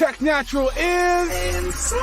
Tech Natural is insane.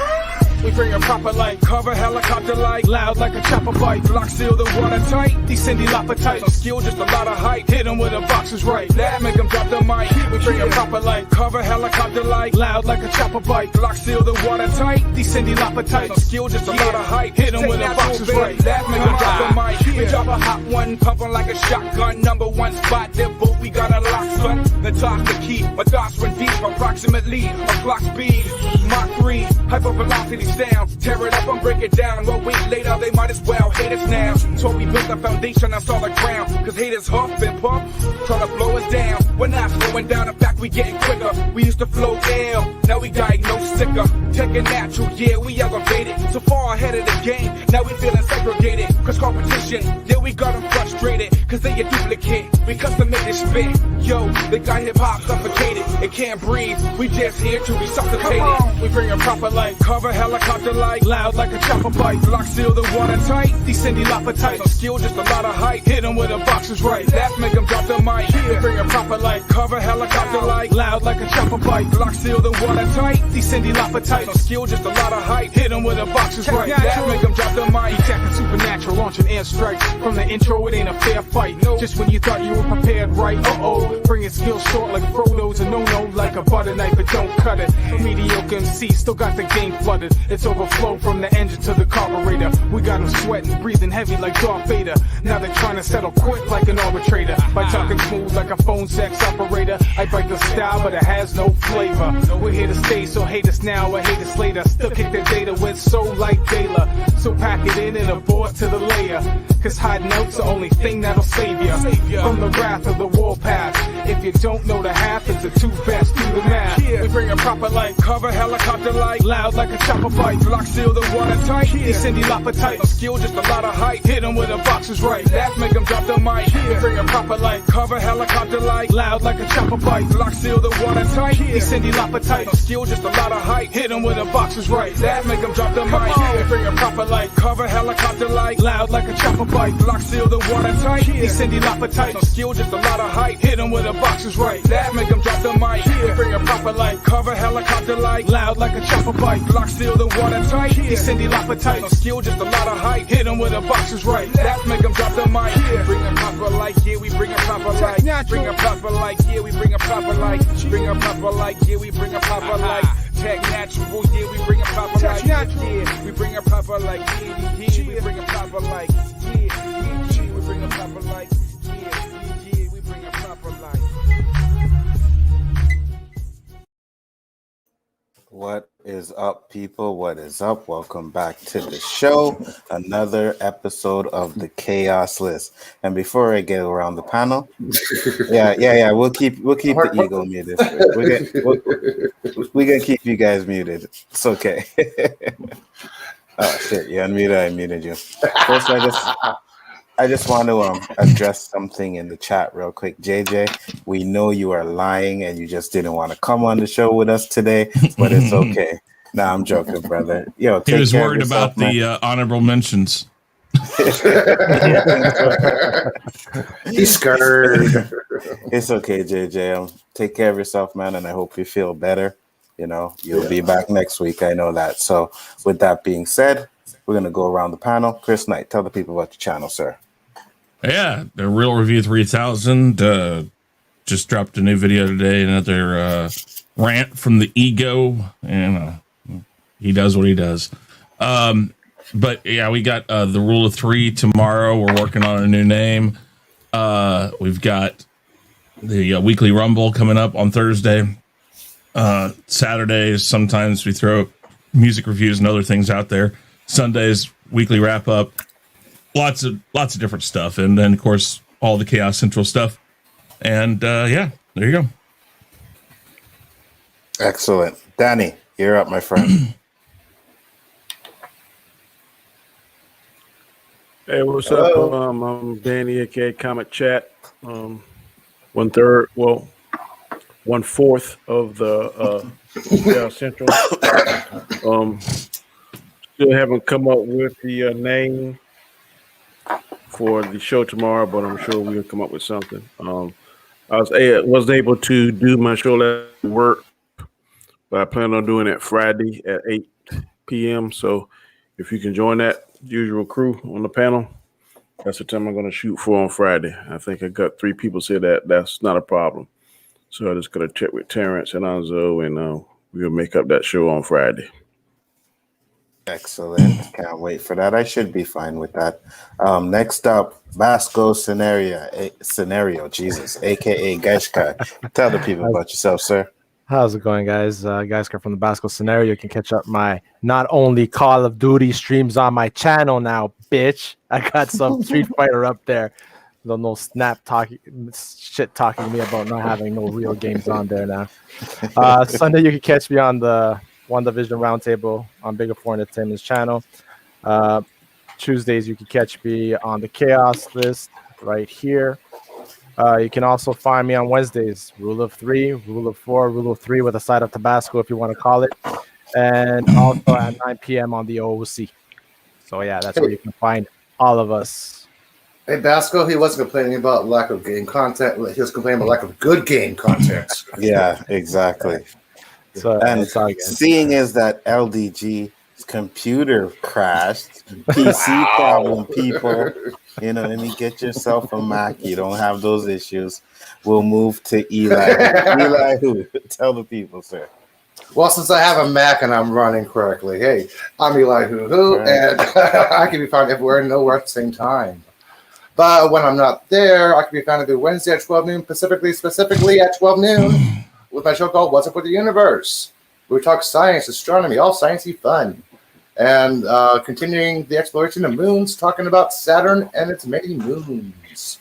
We bring a proper light, cover helicopter light, loud like a chopper bite, lock seal the water tight, descend Elapatite, some skill, just a lot of hype, hit them with the boxes right, that make them drop the mic. We bring a proper light, cover helicopter light, loud like a chopper bite, lock seal the water tight, descend Elapatite, some skill, just a lot of hype, hit them with the boxes right, that make them drop the mic. We drop a hot one, pumping like a shotgun, number one spot, their boat, we got a lock, son. The top the key, my thoughts run deep, approximately a clock speed, Mach 3, hyper velocity sound, tear it up and break it down. Well, week later, they might as well hate us now. So we built a foundation on solid ground, cause haters huff and puff, try to blow us down. We're not slowing down, in fact, we getting quicker. We used to float ill, now we diagnose sicker. Taking natural, yeah, we elevated, so far ahead of the game. Now we feeling segregated, cause competition, yeah, we got them frustrated, cause they a duplicate. We custom made this spit, yo, they got hip hop suffocated. It can't breathe, we just here to resuscitate it. We bring a proper light, cover helicopter light, loud like a chopper bite, lock seal the water tight, descend Elapatite, some skill, just a lot of hype, hit them with the boxes right, that make them drop the mic. We bring a proper light, cover helicopter light, loud like a chopper bite, lock seal the water tight, descend Elapatite, some skill, just a lot of hype, hit them with the boxes right, that make them drop the mic. Attacking supernatural, launching air strikes, from the intro it ain't a fair fight, just when you thought you were prepared right, bringing skills short like Frodo's a no-no, like a butter knife, but don't cut it. Mediocre MC still got the game flooded, it's overflow from the engine to the carburetor. We got them sweating, breathing heavy like Darth Vader. Now they're trying to settle quick like an arbitrator. By talking smooth like a phone sex operator. I bite the style, but it has no flavor. We're here to stay, so hate us now or hate us later. Still kick the data with soul like Taylor. So pack it in and abort to the layer. Cause hiding out's the only thing that'll save you from the wrath of the warpath. If you don't know the half, it's the two best, do the math. We bring a proper light, cover helicopter light, loud like a chopper bite, lock seal the water tight, descend Elapatite, skill, just a lot of hype, hit them with the boxes right, that make them drop the mic. We bring a proper light, cover helicopter light, loud like a chopper bite, lock seal the water tight, descend Elapatite, skill, just a lot of hype, hit them with the boxes right, that make them drop the mic. We bring a proper light, cover helicopter light, loud like a chopper bite, lock seal the water tight, descend Elapatite, skill, just a lot of hype, hit them with the boxes right, that make them drop the mic. We bring a proper light, cover helicopter light, loud like a chopper bite, lock seal the water tight, descend Elapatite, skill, just a lot of hype, hit them with the boxes right, that make them drop the mic. Bring a proper light, yeah, we bring a proper light, bring a proper light, yeah, we bring a proper light, bring a proper light, yeah, we bring a proper light. Tech Natural, yeah, we bring a proper light, yeah, we bring a proper light, yeah, we bring a proper light, yeah, we bring a proper light, yeah, we bring a proper light. What is up, people? What is up? Welcome back to the show. Another episode of the Khaos List. And before I get around the panel, yeah, we'll keep the ego muted. We're gonna keep you guys muted. It's okay. Oh shit! You unmuted. I muted you. First, I just want to address something in the chat real quick. JJ, we know you are lying and you just didn't want to come on the show with us today, but it's okay. Nah, I'm joking, brother. Yo, he was worried about the honorable mentions. He's scared. It's okay, JJ. Take care of yourself, man, and I hope you feel better. You know, you'll be back next week. I know that. So with that being said, we're going to go around the panel. Chris Knight, tell the people about your channel, sir. Yeah, the Real Review 3000 just dropped a new video today. Another rant from the ego, and he does what he does. But yeah, we got the Rule of Three tomorrow. We're working on a new name. We've got the Weekly Rumble coming up on Thursday. Saturdays, sometimes we throw music reviews and other things out there. Sundays, weekly wrap up. Lots of different stuff, and then of course all the Chaos Central stuff. And yeah, there you go. Excellent. Danny, you're up, my friend. Hey, what's up? I'm Danny, AKA Comic Chat. 1/4 of the Chaos Central. Still haven't come up with the name for the show tomorrow, but I'm sure we'll come up with something. I was able to do my show at work but I plan on doing it Friday at 8 p.m. So if you can join that usual crew on the panel, that's the time I'm going to shoot for on Friday. I think I got 3 people say that's not a problem. So I just got to check with Terrence and Anzo, and we'll make up that show on Friday. Excellent. Can't wait for that. I should be fine with that. Next up, Basco Scenario, Jesus, AKA Geshka. Tell the people about yourself, sir. How's it going, guys? Guysker from the Basco Scenario. You can catch up my not only Call of Duty streams on my channel now, bitch. I got some Street Fighter up there. No snap talking shit talking to me about not having no real games on there now. Sunday you can catch me on the One Division Roundtable on Bigger 4 Entertainment's channel. Tuesdays you can catch me on the Khaos List right here. You can also find me on Wednesdays, Rule of 3, Rule of 4, Rule of 3 with a side of Tabasco if you want to call it. And also at 9 p.m. on the OOC. So yeah, that's where you can find all of us. Hey, Basco, he wasn't complaining about lack of game content. He was complaining about lack of good game content. Yeah, exactly. So And seeing is that LDG's computer crashed, PC problem, people. You know, and you get yourself a Mac. You don't have those issues. We'll move to Elihu. Tell the people, sir. Well, since I have a Mac and I'm running correctly, hey, I'm Elihu-Who, and I can be found everywhere and nowhere at the same time. But when I'm not there, I can be found every Wednesday at 12 noon, specifically at 12 noon, with my show called What's Up with the Universe, where we talk science, astronomy, all sciencey fun. And continuing the exploration of moons, talking about Saturn and its many moons.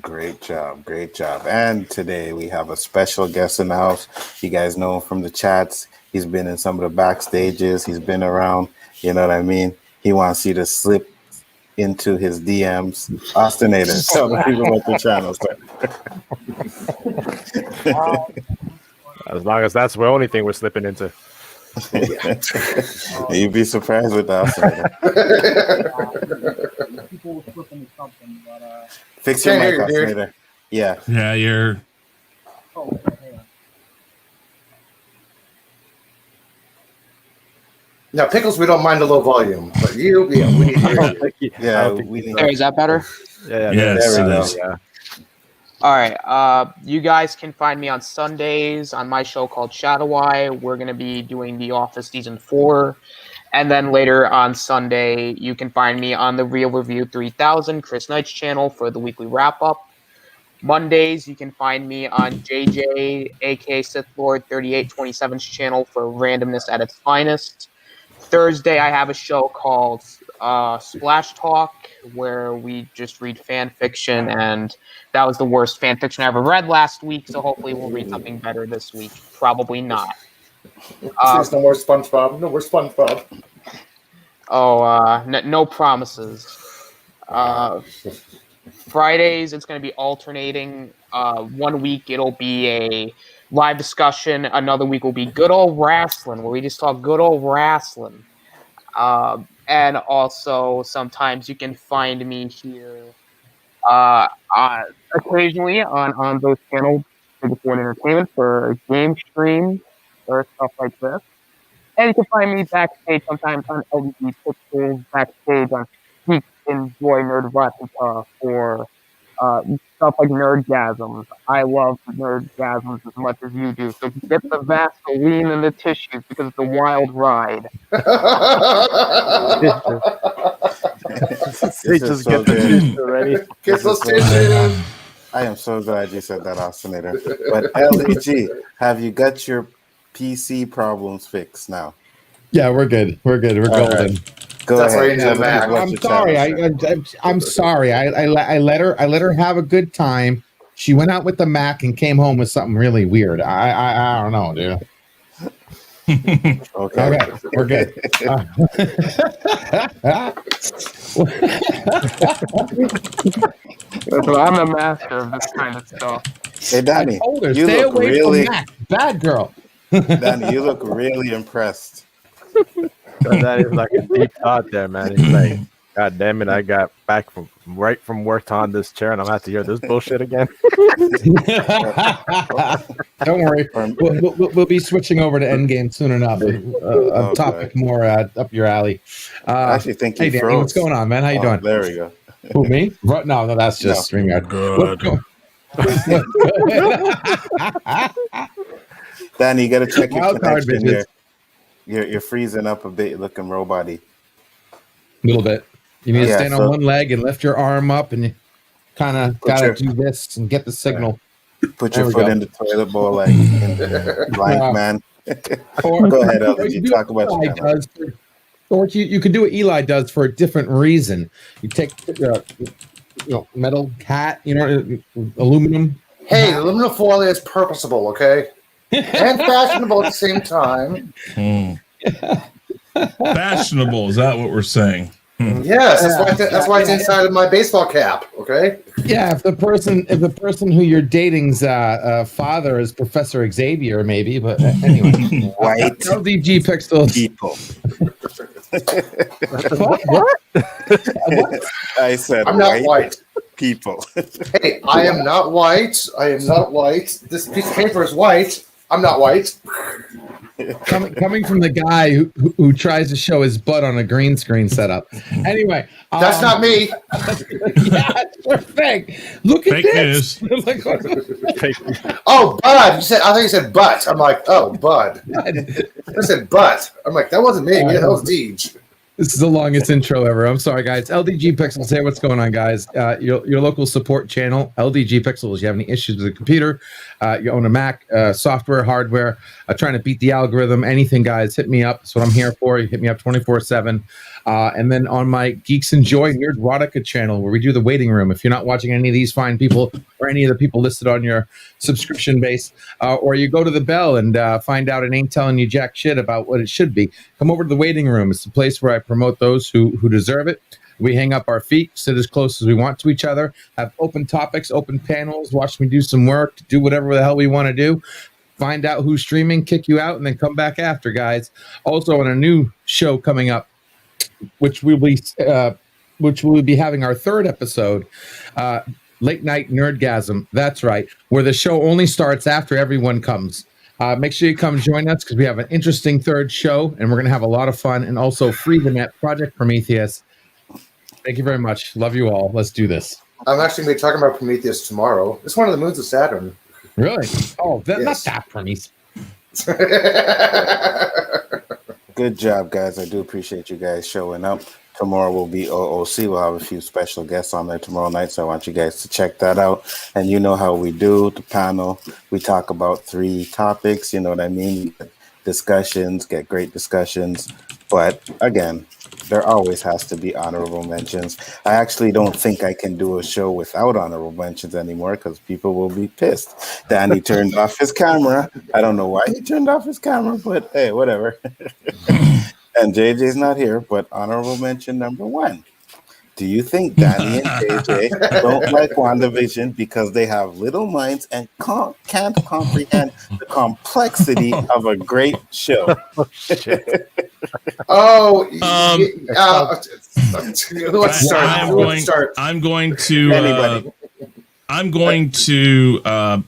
Great job, great job. And today we have a special guest in the house. You guys know him from the chats. He's been in some of the backstages. He's been around. You know what I mean? He wants you to slip into his DMs. Austinator, tell the people about the channel, sir. As long as that's the only thing we're slipping into. You'd be surprised with that. Fix your mic, Austinator. Yeah. Yeah, you're. Now, Pickles, we don't mind a low volume, but you, we need to hear you. We need. Hey, is that better? Yeah, Yes, there we it go. is. yeah. All right. You guys can find me on Sundays on my show called Shadow Eye. We're going to be doing The Office Season 4. And then later on Sunday, you can find me on the Real Review 3000, Chris Knight's channel, for the weekly wrap-up. Mondays, you can find me on JJ, AKA Sithlord3827's channel for randomness at its finest. Thursday, I have a show called Splash Talk, where we just read fan fiction, and that was the worst fan fiction I ever read last week, so hopefully we'll read something better this week. Probably not. There's no more SpongeBob. No more SpongeBob. No promises. Fridays, it's going to be alternating. 1 week, it'll be a live discussion. Another week will be good old wrestling, where we just talk good old wrestling. And also, sometimes you can find me here occasionally on those channels for the Ford Entertainment for game streams or stuff like this. And you can find me backstage sometimes on LDG Pixels, backstage on Geek Enjoy Nerdrotica for stuff like Nerdgasms. I love Nerdgasms as much as you do. So get the Vaseline and the tissues because it's a wild ride. They just get the tissue already. Get those tissues. I am so glad you said that, Austinator. But LDG, have you got your PC problems fixed now? Yeah, we're good. We're good. We're All golden. right. Go That's why ahead. you need a Mac. I'm sorry. I'm sorry. I let her have a good time. She went out with the Mac and came home with something really weird. I don't know, dude. Okay. Okay, we're good. I'm a master of this kind of stuff. Hey, Danny, I told her, you stay look away really, from Mac. Bad girl. Danny, you look really impressed. That is like a deep thought there, man. It's like God damn it! I got back from work on this chair, and I'm gonna have to hear this bullshit again. Don't worry, we'll be switching over to Endgame soon enough. A topic more up your alley. I actually think you hey, Danny, froze. what's going on, man? How you doing? There we go. Who, me? No, that's just StreamYard. Good. Danny, you gotta check your Wild card, connection bitches. here. You're freezing up a bit, looking robot-y. A little bit. You need to Yeah, stand so- on one leg and lift your arm up, and you kind of Put gotta your- do this and get the signal. Put There your we foot go. in the toilet bowl like in Blind Man. Or, Go ahead, or Elder. you You do talk what about Eli your channel. does or you could do what Eli does for a different reason. You take metal hat, aluminum. Hey, aluminum foil is purposeful, okay? And fashionable at the same time. Fashionable, is that what we're saying? Yes, that's why it's inside of my baseball cap, okay? Yeah, if the person who you're dating's father is Professor Xavier, maybe. But anyway, White LDG Pixels. people. What? I said I'm not white. people. Hey, I am not white. I am not white. This piece of paper is white. I'm not white. Coming from the guy who tries to show his butt on a green screen setup. Anyway, That's not me. Yeah, sure thing. Look at Fake this. Oh, Bud. I thought you said butt. I'm like, oh, Bud. I said butt. I'm like, that wasn't me. That was Deej. This is the longest intro ever. I'm sorry, guys. LDG Pixels here. What's going on, guys? Your local support channel, LDG Pixels. You have any issues with a computer? You own a Mac, software, hardware, trying to beat the algorithm, anything, guys, hit me up. That's what I'm here for. You hit me up 24/7. And then on my Geeks Enjoy Nerdrotica channel, where we do the waiting room. If you're not watching any of these fine people or any of the people listed on your subscription base, or you go to the bell and find out it ain't telling you jack shit about what it should be, come over to the waiting room. It's the place where I promote those who deserve it. We hang up our feet, sit as close as we want to each other, have open topics, open panels, watch me do some work, do whatever the hell we want to do. Find out who's streaming, kick you out, and then come back after, guys. Also, on a new show coming up, which we will be having our third episode, Late Night Nerdgasm. That's right, where the show only starts after everyone comes. Make sure you come join us because we have an interesting third show, and we're going to have a lot of fun. And also, Free the Net, Project Prometheus. Thank you very much. Love you all. Let's do this. I'm actually going to be talking about Prometheus tomorrow. It's one of the moons of Saturn. Really? Oh, Yes. not that Prometheus. Good job, guys. I do appreciate you guys showing up. Tomorrow will be OOC. We'll have a few special guests on there tomorrow night, so I want you guys to check that out. And you know how we do the panel. We talk about 3 topics. You know what I mean? Discussions, get great discussions. But again, there always has to be honorable mentions. I actually don't think I can do a show without honorable mentions anymore because people will be pissed. Danny turned off his camera. I don't know why he turned off his camera, but hey, whatever. And JJ's not here, but honorable mention number 1. Do you think Danny and JJ don't like WandaVision because they have little minds and can't comprehend the complexity of a great show? Oh, who wants to start? I'm Who wants to start? I'm going to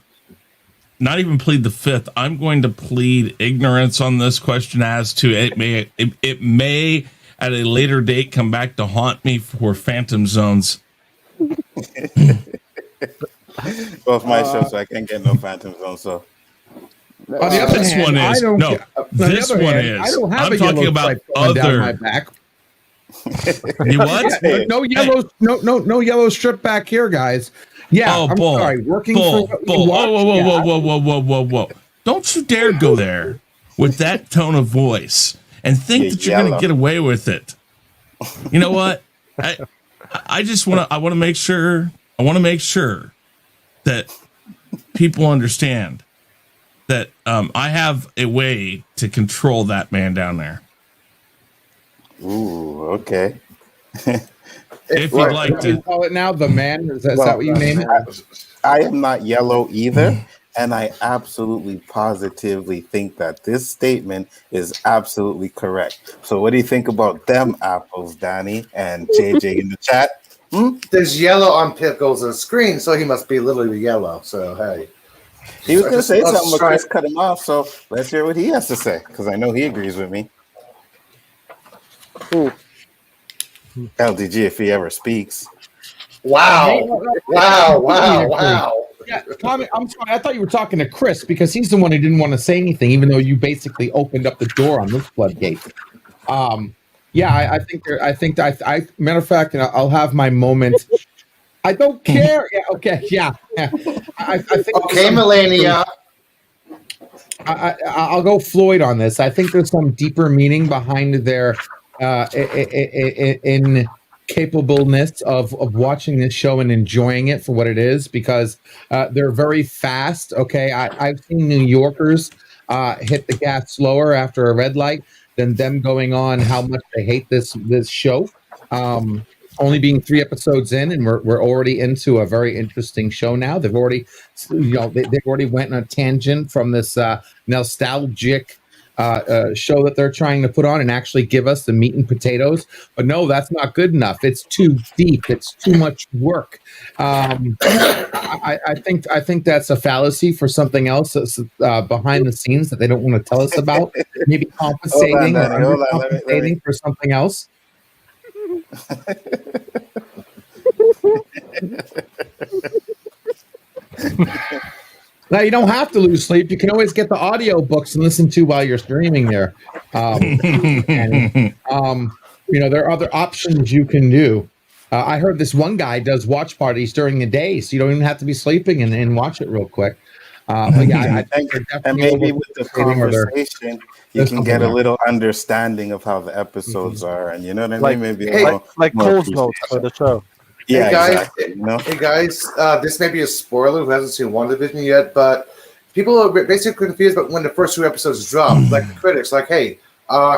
not even plead the fifth. I'm going to plead ignorance on this question as to it may at a later date come back to haunt me for Phantom Zones. Well, it's my show, so I can't get no Phantom Zone. So On the other This hand, one is. I don't No, ca- on the this other one hand, is. I don't have I'm a talking yellow about stripe going down other- my back. You what? No yellow, no yellow strip back here, guys. Yeah, I'm sorry. Working for what we watch, Whoa. Don't you dare go there with that tone of voice and think Yeah, that you're going yellow. to get away with it. You know what? I just want to make sure that people understand that I have a way to control that man down there. ooh, okay. If What? you'd like What do you to, call it now? The man? Is that what you name it? I am not yellow either, And I absolutely positively think that this statement is absolutely correct. So what do you think about them apples, Danny and JJ in the chat? There's yellow on Pickles' screen, so he must be literally yellow. So, hey. He was going to say something, but Chris cut him off. So let's hear what he has to say, because I know he agrees with me. Who? LDG, if he ever speaks. Wow. Wow. Yeah, I'm sorry. I thought you were talking to Chris because he's the one who didn't want to say anything, even though you basically opened up the door on this floodgate. Yeah, I think matter of fact, and I'll have my moment. I don't care. Yeah, okay, yeah. I think okay, Melania. I'll go Floyd on this. I think there's some deeper meaning behind their incapableness of watching this show and enjoying it for what it is, because they're very fast. Okay, I've seen New Yorkers hit the gas slower after a red light than them going on how much they hate this show. Only being 3 episodes in, and we're already into a very interesting show now. They've already, they've already went on a tangent from this nostalgic show that they're trying to put on and actually give us the meat and potatoes. But no, that's not good enough. It's too deep. It's too much work. I think that's a fallacy for something else that's behind the scenes that they don't want to tell us about. Maybe compensating or undercompensating for something else. Now you don't have to lose sleep. You can always get the audio books and listen to while you're streaming there. There are other options you can do. I heard this one guy does watch parties during the day, so you don't even have to be sleeping and watch it real quick. But yeah, and maybe with the conversation, you can get a little understanding of how the episodes are, and you know what I mean. Maybe like Cole's notes for the show. Yeah, hey guys, exactly, hey guys, this may be a spoiler who hasn't seen WandaVision yet, but people are basically confused about when the first 2 episodes dropped. Like the critics, like, hey,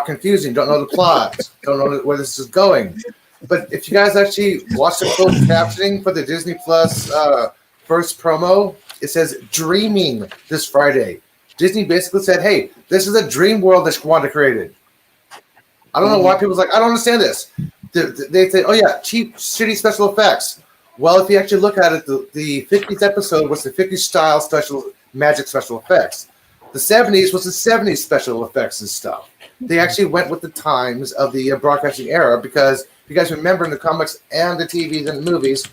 confusing, don't know the plot, don't know where this is going. But if you guys actually watch the closed captioning for the Disney Plus first promo, it says "Dreaming" this Friday. Disney basically said, "Hey, this is a dream world that Wanda created." I don't know why people's like, I don't understand this. They say, "Oh yeah, cheap, shitty special effects." Well, if you actually look at it, the 50th episode was the 50s style magic special effects. The 70s was the 70s special effects and stuff. They actually went with the times of the broadcasting era, because if you guys remember in the comics and the TVs and the movies,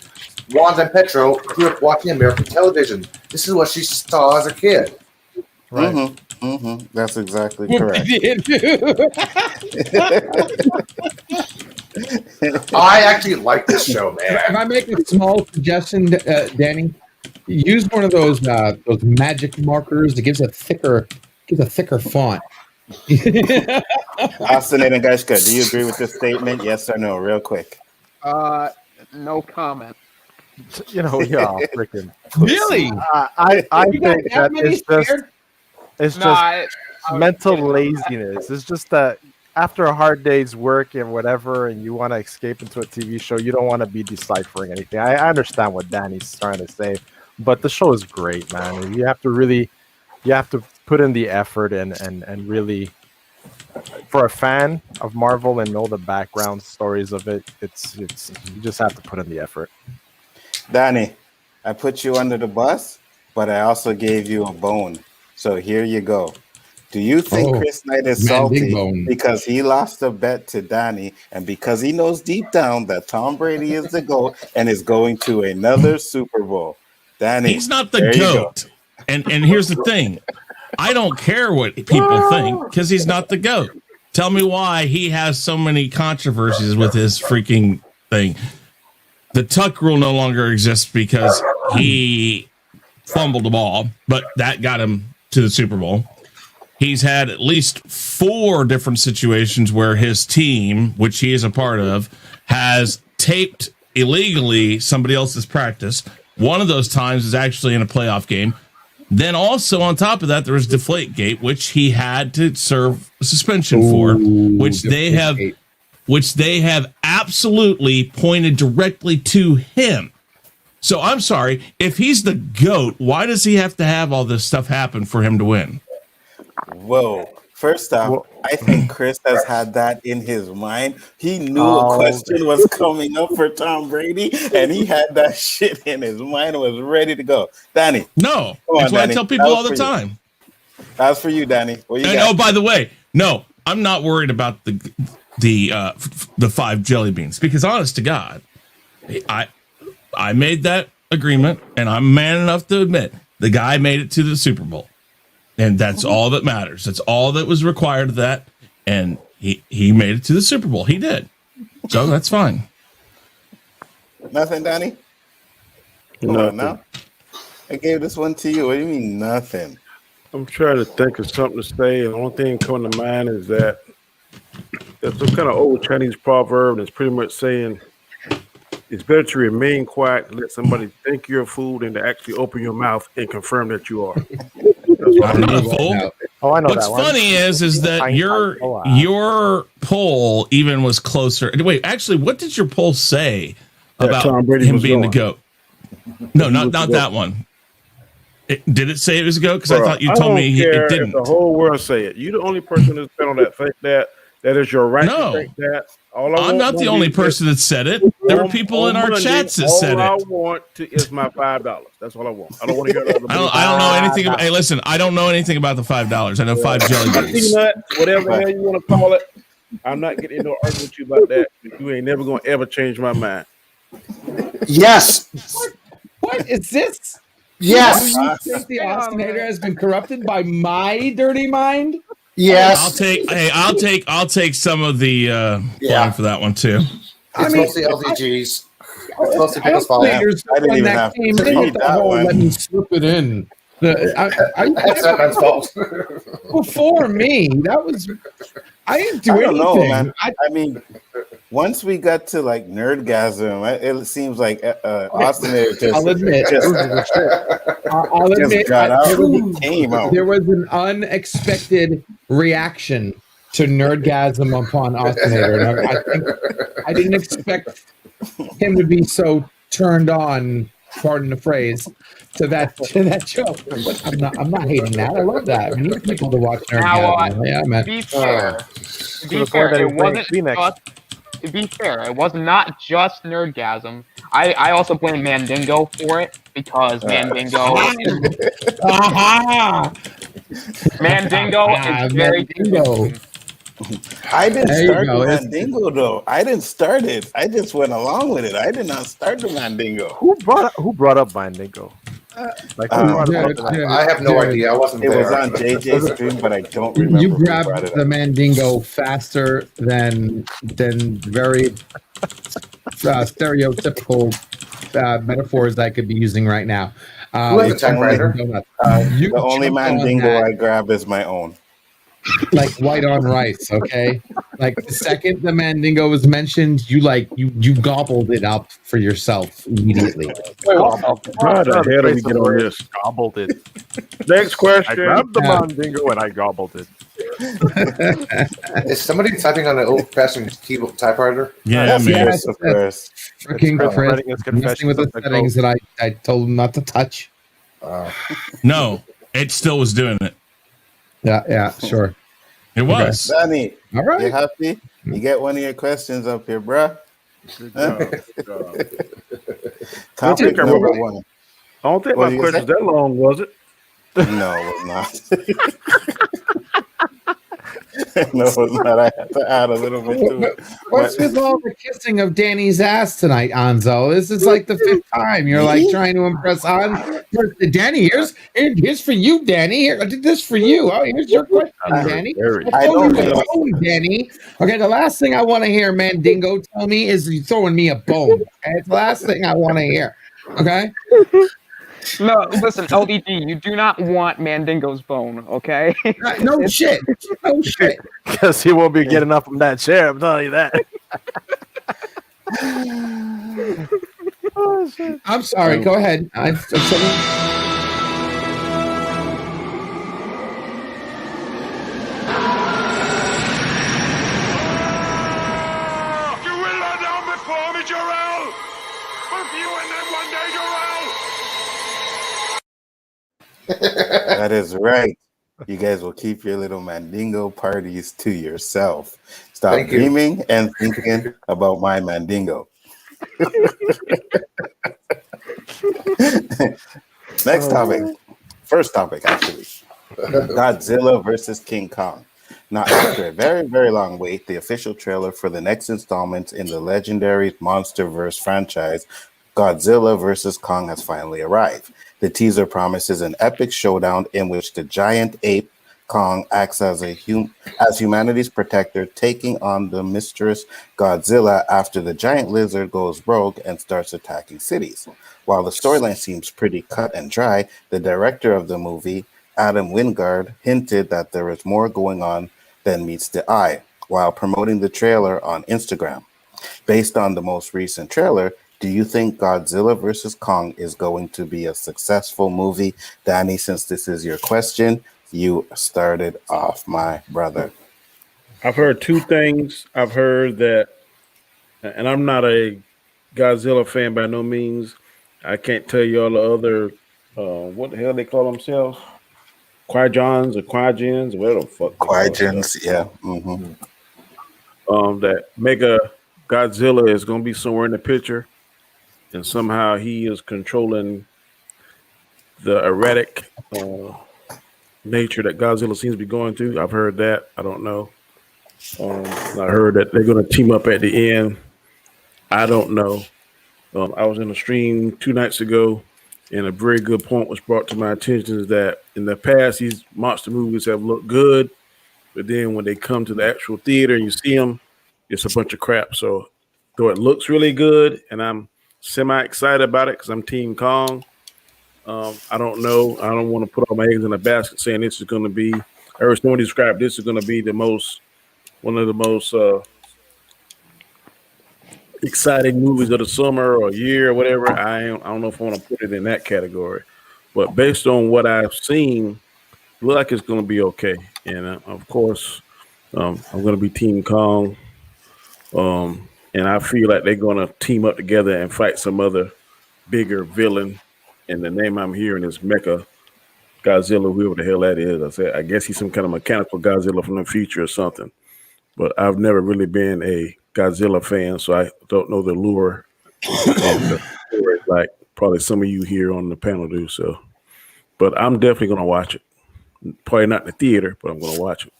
Wanda and Petro grew up watching American television. This is what she saw as a kid. Right. That's exactly correct. I actually like this show, man. If I make a small suggestion, Danny, use one of those magic markers that gives a thicker font. Austin and Gashka, do you agree with this statement? Yes or no? Real quick. No comment. Yeah, freaking. Really? I think that it's just mental laziness. It's just that after a hard day's work and whatever, and you want to escape into a TV show, you don't want to be deciphering anything. I understand what Danny's trying to say, but the show is great, man. You have to put in the effort and really, for a fan of Marvel and know the background stories of it, it's you just have to put in the effort. Danny, I put you under the bus, but I also gave you a bone. So here you go. Do you think Chris Knight is salty because he lost a bet to Danny, and because he knows deep down that Tom Brady is the GOAT and is going to another Super Bowl? Danny, he's not the GOAT. And here's the thing. I don't care what people think because he's not the GOAT. Tell me why he has so many controversies with his freaking thing. The Tuck rule no longer exists because he fumbled the ball, but that got him to the Super Bowl. He's had at least 4 different situations where his team, which he is a part of, has taped illegally somebody else's practice. One of those times is actually in a playoff game. Then also on top of that, there was Deflategate, which he had to serve a suspension for, which they have absolutely pointed directly to him. So I'm sorry, if he's the GOAT, why does he have to have all this stuff happen for him to win? Whoa. First off, I think Chris has had that in his mind. He knew a question was coming up for Tom Brady, and he had that shit in his mind and was ready to go. Danny. No, Come that's on, what Danny. I tell people That was all the for you. time. That's for you, Danny. What you And got? oh, by the way, no, I'm not worried about the 5 jelly beans, because honest to God, I made that agreement, and I'm man enough to admit the guy made it to the Super Bowl, and that's all that matters. That's all that was required of that, and he made it to the Super Bowl. He did, so that's fine. Nothing, Danny? Come on now. I gave this one to you. What do you mean nothing? I'm trying to think of something to say. The only thing coming to mind is that there's some kind of old Chinese proverb that's pretty much saying it's better to remain quiet and let somebody think you're a fool than to actually open your mouth and confirm that you are. I'm not a fool. Oh, I know What's that one. funny is that your poll even was closer. Wait, actually, what did your poll say about Tom Brady him was being the going. GOAT? No, not that one. Did it say it was a GOAT? Because I thought you told me it didn't. If the whole world say it. You're the only person that's been on that think that. That is your right to think that. I'm not the only person that said it. There were people in our chats that said it. All I want is my $5. That's all I want. I don't want to hear another. I don't know anything about. Hey, listen, I don't know anything about the $5. I know 5 jelly beans. Peanut, whatever the hell you want to call it. I'm not getting into an argument with you about that. You ain't never gonna ever change my mind. Yes. What is this? Yes. Do you think the Ostinator has been corrupted by my dirty mind? Yes. I'll take some of the blame for that one too. It's mostly LDGs. It's mostly people's fault. I didn't even have to read that one. Let me slip it in. That's not my fault. Before me, that was. I didn't do I don't know, anything. man. I mean, once we got to like Nerdgasm, it seems like Austin just, I'll admit. I'll just admit. got out. He came out. There was an unexpected reaction to Nerdgasm upon Ostinator. And I think I didn't expect him to be so turned on, pardon the phrase, to that joke. But I'm not hating that. I love that. I need people to watch Nerdgasm. Yeah, man. To be fair, it wasn't just. To be fair, it was not just Nerdgasm. I also blame Mandingo for it because Mandingo Mandingo is very Mandingo. I didn't There you start go. the Mandingo though. I didn't start it. I just went along with it. I did not start the Mandingo. Who brought up Mandingo? Like, I have no idea. I wasn't It there. was on JJ's stream, but I don't remember. You who brought grabbed it the up. Mandingo faster than very stereotypical metaphors I could be using right now. Who has a typewriter? You The only jumped on Mandingo that I grab is my own. like white on rice, okay? Like the second the Mandingo was mentioned, you gobbled it up for yourself immediately. How the hell did we get on this? Gobbled it. Next I question. grabbed the Mandingo and I gobbled it. Is somebody typing on an old-fashioned keyboard typewriter? Yeah, man. Yes, Of course. freaking Chris Chris, writing his messing with the confessions of the settings that I told him not to touch. No, it still was doing it. Yeah, sure. It was. Danny, All you right. happy? You get one of your questions up here, bruh. Topic Okay, number bro. 1. I don't think What my do you question's say? that long, was it? No, it was not. No, it's not. I had to add a little bit to it. What's with all the kissing of Danny's ass tonight, Anzo? This is like the 5th time you're like trying to impress on Danny. Here's for you, Danny. Here, I did this for you. Oh, here's your question, Danny. I Throw don't you a know. bone, Danny. Okay, the last thing I want to hear Mandingo tell me is you throwing me a bone. Okay, it's the last thing I want to hear. Okay. No, listen, LDG, you do not want Mandingo's bone, okay? No shit. No shit. Because he won't be getting up from that chair, I'm telling you that. Oh, shit. I'm sorry. Go ahead. You will lie down before me, Jarrell! Both you and them one day, Jarrell! That is right. You guys will keep your little Mandingo parties to yourself. Stop Thank you. dreaming and thinking about my Mandingo. Next topic. First topic, actually. Godzilla versus King Kong. Now, after a very, very long wait, the official trailer for the next installment in the legendary MonsterVerse franchise, Godzilla vs. Kong, has finally arrived. The teaser promises an epic showdown in which the giant ape Kong acts as as humanity's protector, taking on the mischievous Godzilla after the giant lizard goes rogue and starts attacking cities. While the storyline seems pretty cut and dry, the director of the movie, Adam Wingard, hinted that there is more going on than meets the eye while promoting the trailer on Instagram. Based on the most recent trailer, do you think Godzilla vs. Kong is going to be a successful movie? Danny, since this is your question, you started off, my brother. I've heard two things. I've heard that, and I'm not a Godzilla fan by no means. I can't tell you all the other, what the hell they call themselves? Qui-Jons or Qui-Gens, whatever the fuck. Qui-Gens, yeah. Mm-hmm. That Mega Godzilla is going to be somewhere in the picture, and somehow he is controlling the erratic nature that Godzilla seems to be going through. I've heard that. I don't know. I heard that they're going to team up at the end. I don't know. I was in a stream 2 nights ago, and a very good point was brought to my attention is that in the past, these monster movies have looked good, but then when they come to the actual theater and you see them, it's a bunch of crap. So though it looks really good, and I'm semi-excited about it because I'm Team Kong, I don't know. I don't want to put all my eggs in a basket saying this is going to be, I heard someone describe this is going to be one of the most exciting movies of the summer or year or whatever. I don't know if I want to put it in that category, but based on what I've seen, it looks like it's going to be okay. And of course, I'm going to be Team Kong, and I feel like they're going to team up together and fight some other bigger villain. And the name I'm hearing is Mecha Godzilla, whoever the hell that is. I guess he's some kind of mechanical Godzilla from the future or something. But I've never really been a Godzilla fan, so I don't know the lure of the story like probably some of you here on the panel do. So, but I'm definitely going to watch it. Probably not in the theater, but I'm going to watch it.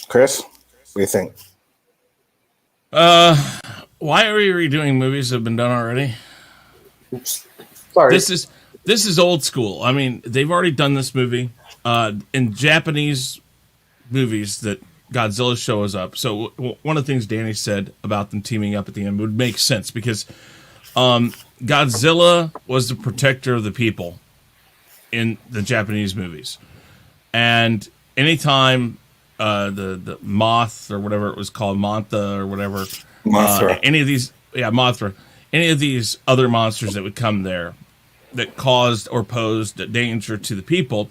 Chris, what do you think? Why are we redoing movies that have been done already? Oops. Sorry. This is old school. I mean, they've already done this movie in Japanese movies that Godzilla shows up. So one of the things Danny said about them teaming up at the end would make sense because Godzilla was the protector of the people in the Japanese movies, and anytime the moth or whatever it was called, Mantha or whatever, Mothra. Mothra, any of these other monsters that would come there that caused or posed danger to the people,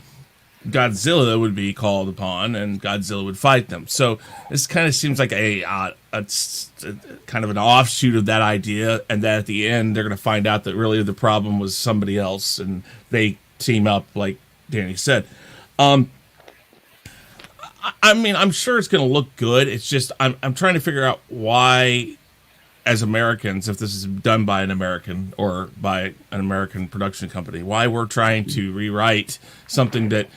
Godzilla would be called upon, and Godzilla would fight them. So this kind of seems like a kind of an offshoot of that idea, and that at the end they're going to find out that really the problem was somebody else, and they team up, like Danny said. I mean, I'm sure it's going to look good. It's just I'm trying to figure out why, as Americans, if this is done by an American or by an American production company, why we're trying to rewrite something that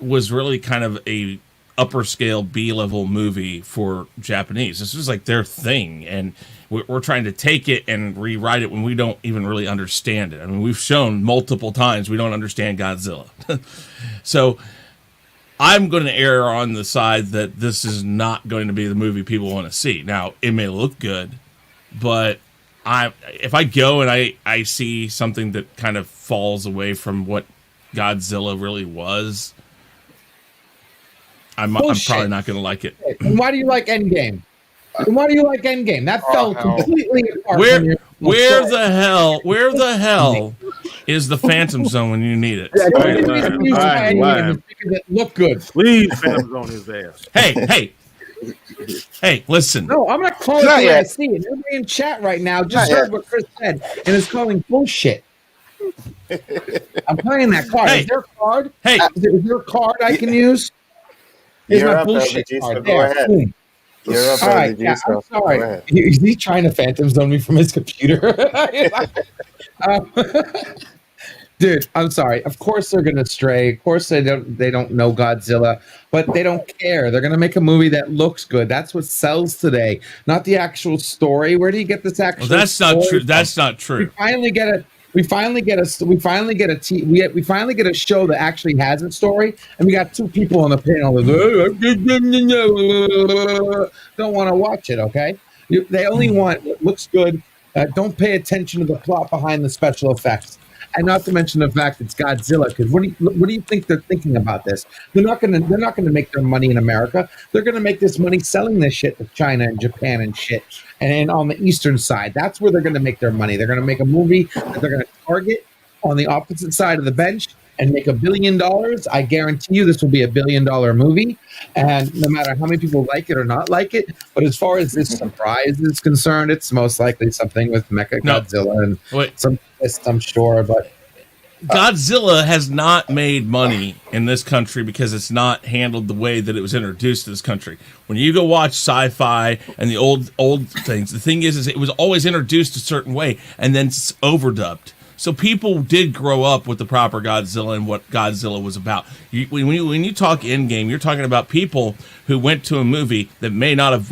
was really kind of a upper scale B-level movie for Japanese. This was like their thing, and we're trying to take it and rewrite it when we don't even really understand it. I mean, we've shown multiple times we don't understand Godzilla. So I'm going to err on the side that this is not going to be the movie people want to see. Now, it may look good, but if I go and I see something that kind of falls away from what Godzilla really was, I'm probably not going to like it. And why do you like Endgame? That fell completely apart. Where the hell is the Phantom Zone when you need it? Because it looked good. Please, Phantom on his ass. Hey, listen. No, I'm not calling it I see it. Everybody in chat right now just heard what Chris said and is calling bullshit. I'm playing that card. Hey. Is there a card? Hey. Is there a card I can use? Here's You're my up, bullshit LBG, so card. go There. ahead. Boom. You're up, All right, LBG, yeah, so I'm sorry. go ahead. Is he trying to phantom zone me from his computer? Um, dude, I'm sorry. Of course they're gonna stray. Of course they don't know Godzilla, but they don't care. They're gonna make a movie that looks good. That's what sells today, not the actual story. Where do you get this actual? Well, that's not story true. from? That's not true. We finally get a show that actually has a story, and we got two people on the panel that don't want to watch it. Okay, they only want what looks good. Don't pay attention to the plot behind the special effects, and not to mention the fact it's Godzilla. Because what do you think they're thinking about this? They're not gonna make their money in America. They're gonna make this money selling this shit to China and Japan and shit. And on the eastern side, that's where they're gonna make their money. They're gonna make a movie that they're gonna target on the opposite side of the bench and make $1 billion. I guarantee you this will be $1 billion movie. And no matter how many people like it or not like it, but as far as this surprise is concerned, it's most likely something with Godzilla and some twist, I'm sure. But Godzilla has not made money in this country because it's not handled the way that it was introduced to this country. When you go watch sci-fi and the old things, the thing is it was always introduced a certain way and then it's overdubbed. So people did grow up with the proper Godzilla and what Godzilla was about. When you talk Endgame, you're talking about people who went to a movie that may not have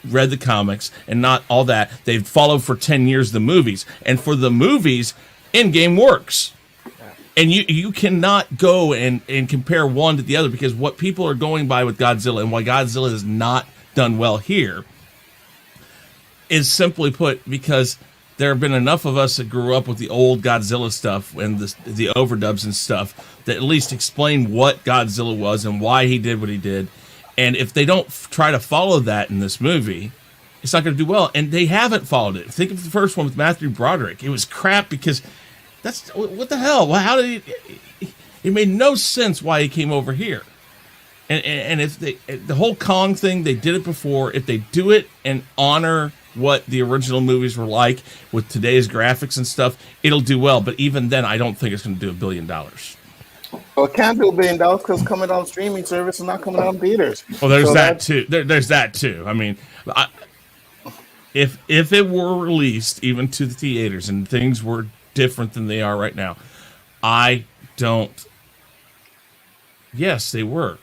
read the comics and not all that. They've followed for 10 years the movies. And for the movies, Endgame works. And you cannot go and compare one to the other because what people are going by with Godzilla and why Godzilla has not done well here is simply put because there have been enough of us that grew up with the old Godzilla stuff and the overdubs and stuff that at least explain what Godzilla was and why he did what he did. And if they don't try to follow that in this movie, it's not going to do well. And they haven't followed it. Think of the first one with Matthew Broderick. It was crap because that's what the hell? How did it made no sense why he came over here. And if the whole Kong thing, they did it before. If they do it and honor what the original movies were like with today's graphics and stuff, it'll do well. But even then, I don't think it's going to do $1 billion. Well, it can't do $1 billion because it's coming on streaming service and not coming out in theaters. Well, there's that too. There's that too. I mean, if it were released even to the theaters and things were different than they are right now, I don't. Yes, they were.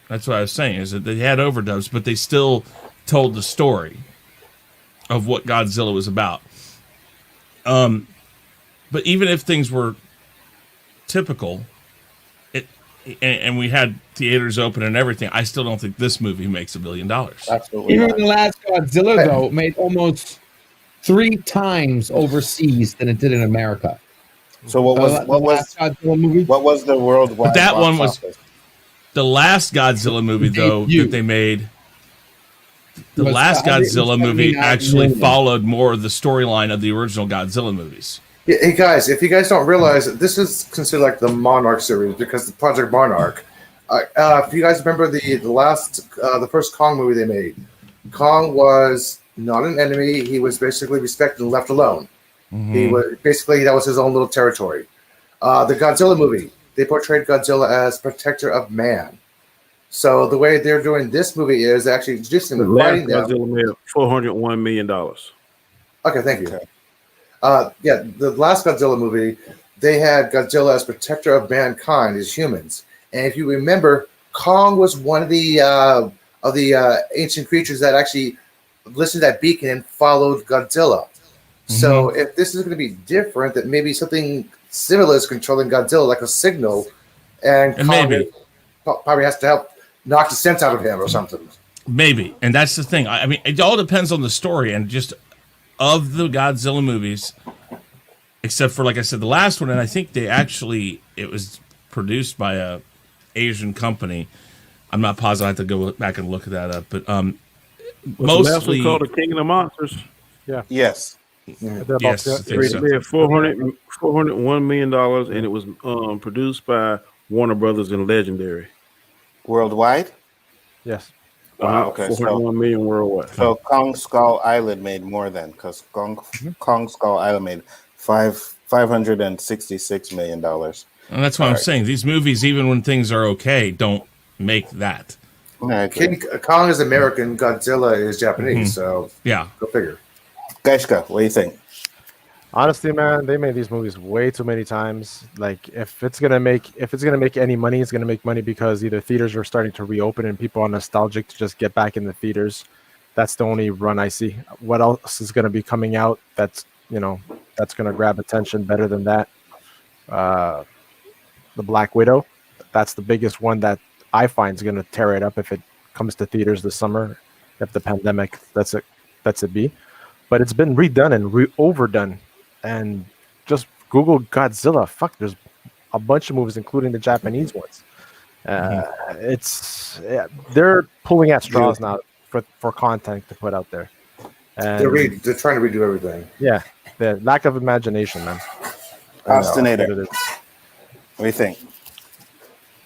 That's what I was saying. Is that they had overdubs, but they still told the story of what Godzilla was about. But even if things were typical, and we had theaters open and everything, I still don't think this movie makes $1 billion. Absolutely. even the last Godzilla though made almost 3 times overseas than it did in America. So what was Godzilla movie? what was the worldwide? But that box one was office? the last Godzilla movie, though, that they made. The Was last Godzilla movie 179 actually million. followed more of the storyline of the original Godzilla movies. Yeah, hey guys, if you guys don't realize, this is considered like the Monarch series because the Project Monarch. If you guys remember the first Kong movie they made, Kong was not an enemy. He was basically respected and left alone. He was basically that was his own little territory. The Godzilla movie, they portrayed Godzilla as protector of man. So the way they're doing this movie is actually just The last fighting them. Godzilla made $401 million. Okay, thank you. Yeah, the last Godzilla movie, they had Godzilla as protector of mankind, as humans. And if you remember, Kong was one of the ancient creatures that actually listened to that beacon and followed Godzilla. So if this is going to be different, that maybe something similar is controlling Godzilla, like a signal, and Kong maybe probably has to help knock the sense out of him or something. Maybe, and that's the thing. I mean, it all depends on the story and just of the Godzilla movies, except for, like I said, the last one. And I think it was produced by a Asian company. I'm not positive. I have to go back and look that up. But mostly called The King of the Monsters. Yes. Yes, I think They so. had $401 million, and it was produced by Warner Brothers and Legendary. Worldwide? Yes. Wow, okay. $401 million worldwide. So Kong Skull Island made more then, because Kong Skull Island made $566 million. And that's what I'm saying. These movies, even when things are okay, don't make that. King Kong is American, Godzilla is Japanese, so Yeah. go figure. Gaishka, what do you think? Honestly, man, they made these movies way too many times. Like, if it's gonna make any money, it's gonna make money because either theaters are starting to reopen and people are nostalgic to just get back in the theaters. That's the only run I see. What else is gonna be coming out that's gonna grab attention better than that? The Black Widow. That's the biggest one that I find is gonna tear it up if it comes to theaters this summer. If the pandemic lets it be, but it's been redone and overdone. And just Google Godzilla. Fuck, there's a bunch of movies, including the Japanese ones. They're pulling at straws now for content to put out there. And They're trying to redo everything. yeah, the lack of imagination, man. Ostinator, what do you think?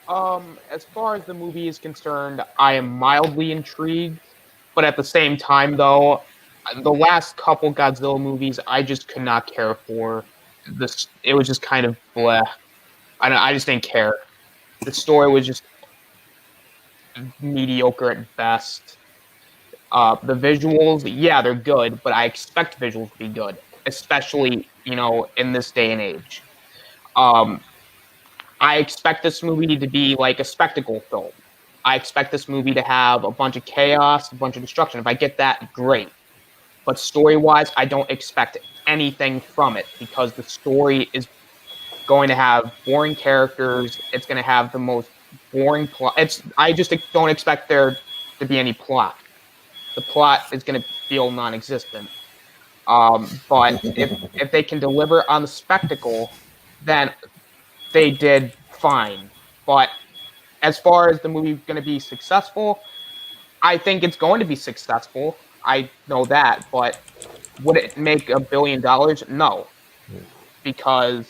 As far as the movie is concerned, I am mildly intrigued, but at the same time, though, the last couple Godzilla movies, I just could not care for. It was just kind of bleh. I just didn't care. The story was just mediocre at best. The visuals, yeah, they're good, but I expect visuals to be good, especially, in this day and age. I expect this movie to be like a spectacle film. I expect this movie to have a bunch of chaos, a bunch of destruction. If I get that, great. But story-wise, I don't expect anything from it because the story is going to have boring characters. It's going to have the most boring plot. I just don't expect there to be any plot. The plot is going to feel non-existent. But if they can deliver on the spectacle, then they did fine. But as far as the movie going to be successful, I think it's going to be successful. I know that, but would it make $1 billion? No, because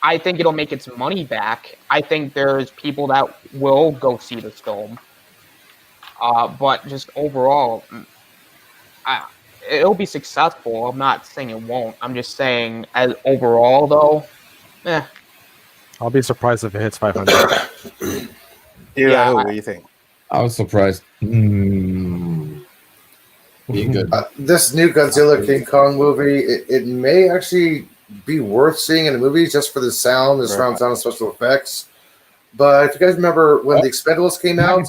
I think it'll make its money back. I think there's people that will go see this film, but just overall, it'll be successful. I'm not saying it won't. I'm just saying as overall, though, I'll be surprised if it hits 500. What do you think? I was surprised. Being good. This new Godzilla King Kong movie, it may actually be worth seeing in the movies just for the sound, the surround sound, and special effects. But if you guys remember when the Expendables came out,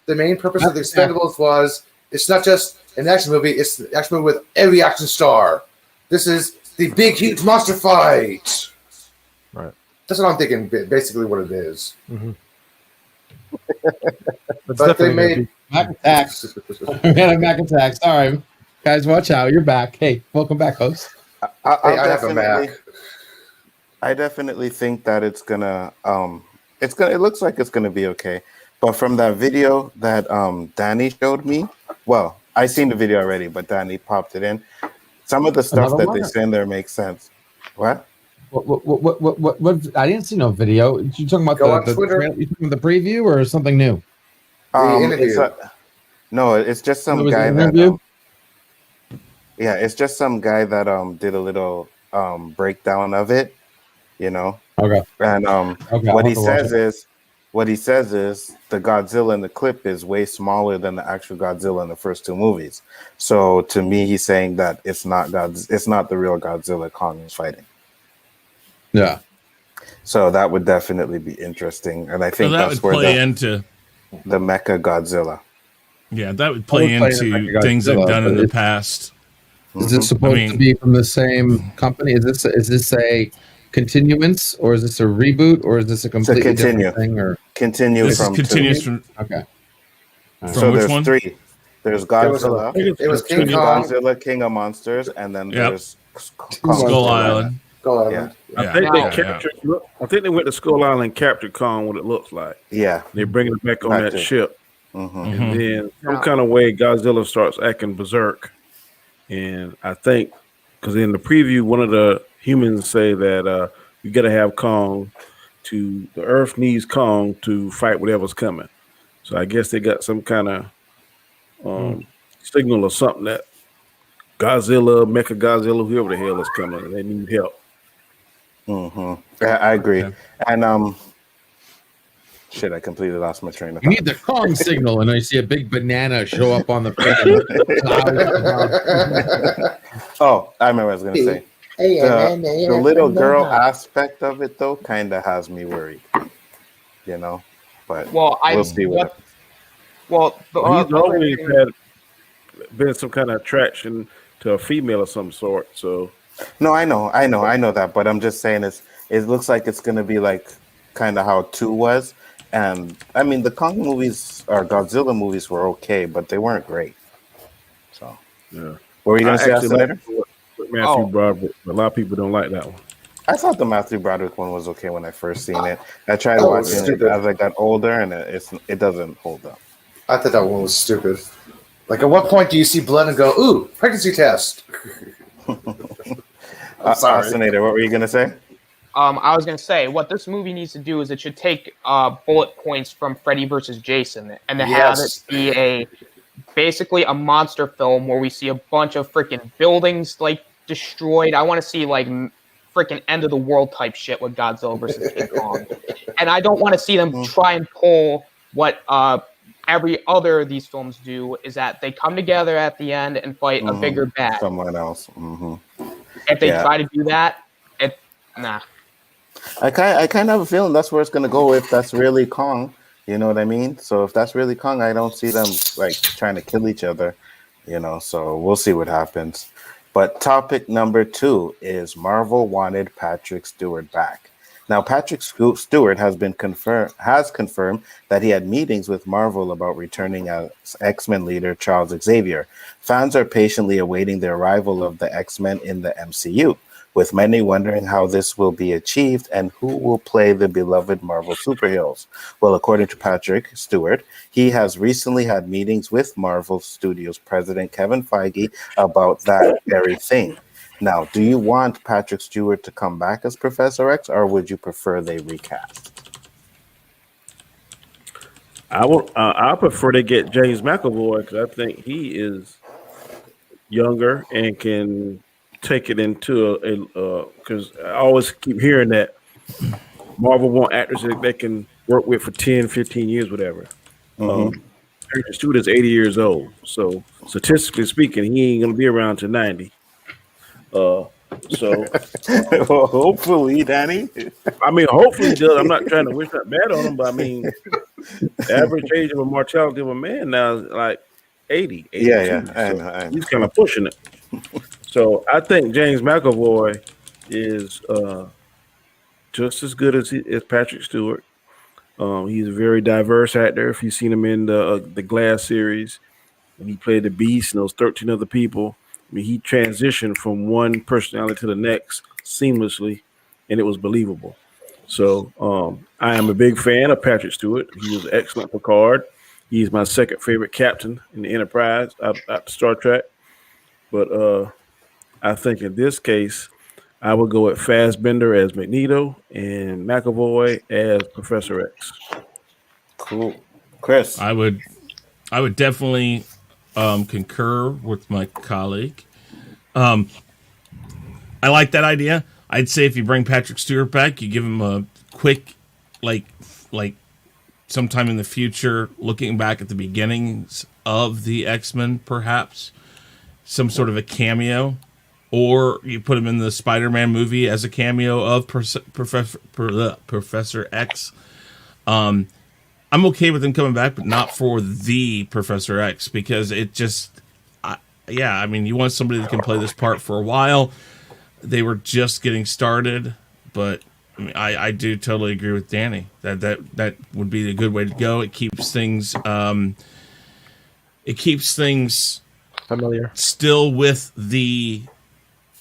the main purpose of the Expendables was it's not just an action movie, it's an action movie with every action star. This is the big, huge monster fight. Right. That's what I'm thinking, basically what it is. Mm-hmm. But they made... Mac attacks. We had a Mac attack. Sorry, guys, watch out. You're back. Hey, welcome back, host. I have a Mac. I definitely think that it's gonna. It looks like it's gonna be okay. But from that video that Danny showed me, well, I seen the video already, but Danny popped it in. Some of the stuff that they say in there makes sense. What? What? I didn't see no video. You talking about the preview or something new? It's just some guy that. It's just some guy that did a little breakdown of it, Okay. And what he says is the Godzilla in the clip is way smaller than the actual Godzilla in the first two movies. So to me, he's saying that it's not the real Godzilla Kong is fighting. Yeah. So that would definitely be interesting, and I think that's where play into the Mecha Godzilla. Yeah, that would play into things they've done in the past. Is this supposed to be from the same company? Is this a continuance, or is this a reboot, or is this a completely different thing? Or continues from okay. So there's one? Three. There's Godzilla. It was King Kong, Godzilla, King of Monsters, and then there's Skull Island. Yeah. I think they captured. I think they went to Skull Island and captured Kong. What it looks like. Yeah, they're bringing it back on that ship, mm-hmm. and then some kind of way Godzilla starts acting berserk. And I think because in the preview, one of the humans say that you got to have Kong the Earth needs Kong to fight whatever's coming. So I guess they got some kind of signal or something that Godzilla, Mecha Godzilla, whoever the hell is coming, they need help. Yeah, I agree. Okay. And shit, I completely lost my train of You thought. need the Kong signal, and then you see a big banana show up on the freaking cloud. Oh, I remember what I was gonna say. The little girl aspect of it though kind of has me worried, you know. But Well, we'll see what. Well, the He's other always thing- had been some kind of attraction to a female of some sort. So No, I know that, but I'm just saying it looks like it's gonna be like kind of how 2 was, and I mean the Kong movies or Godzilla movies were okay, but they weren't great. So, yeah, what were you gonna say, actually Oscillator? like Matthew Broderick. A lot of people don't like that one. I thought the Matthew Broderick one was okay when I first seen it. I tried Oh, watching it stupid. as I got older, and it doesn't hold up. I thought that one was stupid. Like, at what point do you see blood and go, ooh, pregnancy test? I'm sorry. Oscillator, what were you gonna say? I was gonna say what this movie needs to do is it should take bullet points from Freddy versus Jason and to have it be basically a monster film where we see a bunch of freaking buildings like destroyed. I want to see like freaking end of the world type shit with Godzilla versus King Kong, and I don't want to see them try and pull what every other of these films do, is that they come together at the end and fight a bigger bad. Someone else. If they try to do that, nah. I kind of have a feeling that's where it's gonna go if that's really Kong. You know what I mean? So if that's really Kong, I don't see them like trying to kill each other. You know, so we'll see what happens. But topic number 2 is Marvel wanted Patrick Stewart back. Now, Patrick Stewart has confirmed that he had meetings with Marvel about returning as X-Men leader Charles Xavier. Fans are patiently awaiting the arrival of the X-Men in the MCU, with many wondering how this will be achieved and who will play the beloved Marvel superheroes. Well, according to Patrick Stewart, he has recently had meetings with Marvel Studios president Kevin Feige about that very thing. Now, do you want Patrick Stewart to come back as Professor X, or would you prefer they recast? I prefer to get James McAvoy because I think he is younger and can take it into because I always keep hearing that Marvel want actors that they can work with for 10, 15 years, whatever. Patrick Stewart is 80 years old, so statistically speaking, he ain't gonna be around to 90. So Well, hopefully, Danny. I mean, hopefully he does. I'm not trying to wish that bad on him, but I mean, the average age of a mortality of a man now is like 80. 82. Yeah. I So know. he's kind of pushing it. So I think James McAvoy is just as good as Patrick Stewart. He's a very diverse actor. If you've seen him in the Glass series, when he played the Beast and those 13 other people, I mean, he transitioned from one personality to the next seamlessly, and it was believable. So I am a big fan of Patrick Stewart. He was excellent for Picard. He's my second favorite captain in the Enterprise after Star Trek. But I think in this case, I would go with Fassbender as Magneto and McAvoy as Professor X. Cool. Chris. I would definitely concur with my colleague. I like that idea. I'd say if you bring Patrick Stewart back, you give him a quick, like sometime in the future, looking back at the beginnings of the X-Men, perhaps some sort of a cameo, or you put him in the Spider-Man movie as a cameo of Professor X. I'm okay with him coming back, but not for the Professor X, because it just, I mean, you want somebody that can play this part for a while. They were just getting started, but I mean, I do totally agree with Danny that would be a good way to go. It keeps things Familiar. still with the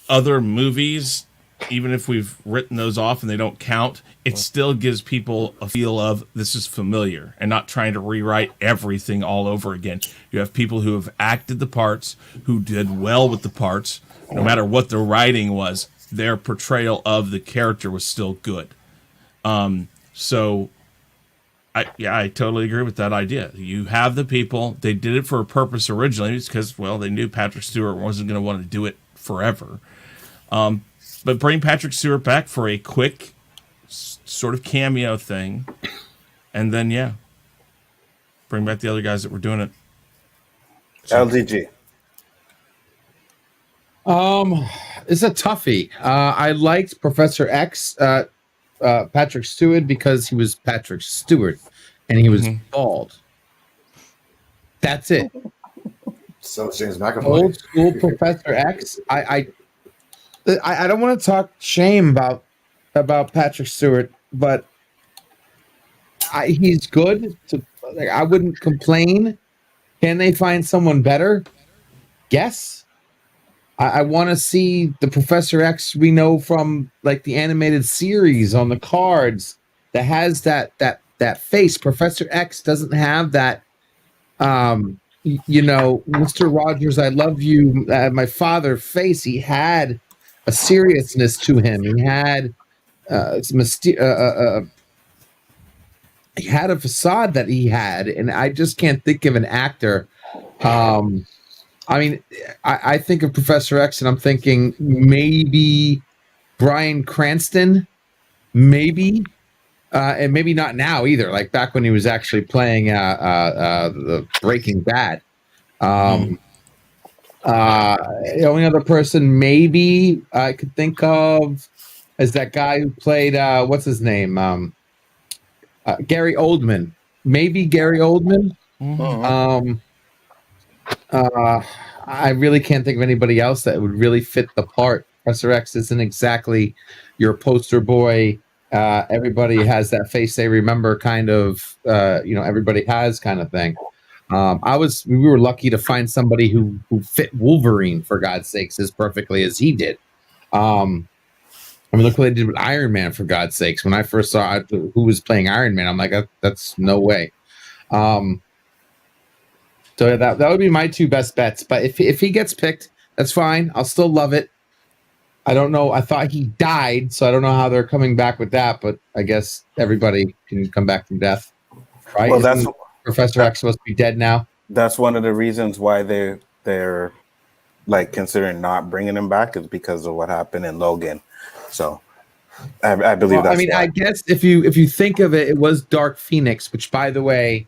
other movies. Even if we've written those off and they don't count, it still gives people a feel of this is familiar and not trying to rewrite everything all over again. You have people who have acted the parts, who did well with the parts, no matter what the writing was, their portrayal of the character was still good. So I totally agree with that idea. You have the people, they did it for a purpose originally, because, well, they knew Patrick Stewart wasn't going to want to do it forever. but bring Patrick Stewart back for a quick sort of cameo thing, and then bring back the other guys that were doing it. So, LDG. It's a toughie. I liked Professor X, Patrick Stewart, because he was Patrick Stewart and he was bald. That's it. So James McAvoy. Old school Professor X. I don't want to talk shame about Patrick Stewart, but he's good. I wouldn't complain. Can they find someone better? Yes. I want to see the Professor X we know from like the animated series on the cards that has that face. Professor X doesn't have that. Mr. Rogers, I love you, my father face. He had a seriousness to him. He had he had a facade that he had, and I just can't think of an actor. I think of Professor X, and I'm thinking maybe Bryan Cranston, maybe, and maybe not now either. Like back when he was actually playing the Breaking Bad. The only other person maybe I could think of is that guy who played what's his name, Gary Oldman. Maybe Gary Oldman. I really can't think of anybody else that would really fit the part. Professor X isn't exactly your poster boy. Everybody has that face they remember kind of, everybody has kind of thing. We were lucky to find somebody who fit Wolverine, for God's sakes, as perfectly as he did. Look what they did with Iron Man, for God's sakes. When I first saw who was playing Iron Man, I'm like, that's no way. So that would be my two best bets. But if he gets picked, that's fine. I'll still love it. I don't know. I thought he died, so I don't know how they're coming back with that. But I guess everybody can come back from death, right? Well, that's Professor X supposed to be dead now. That's one of the reasons why they're like considering not bringing him back, is because of what happened in Logan. So I believe that's. I guess if you think of it, it was Dark Phoenix, which, by the way,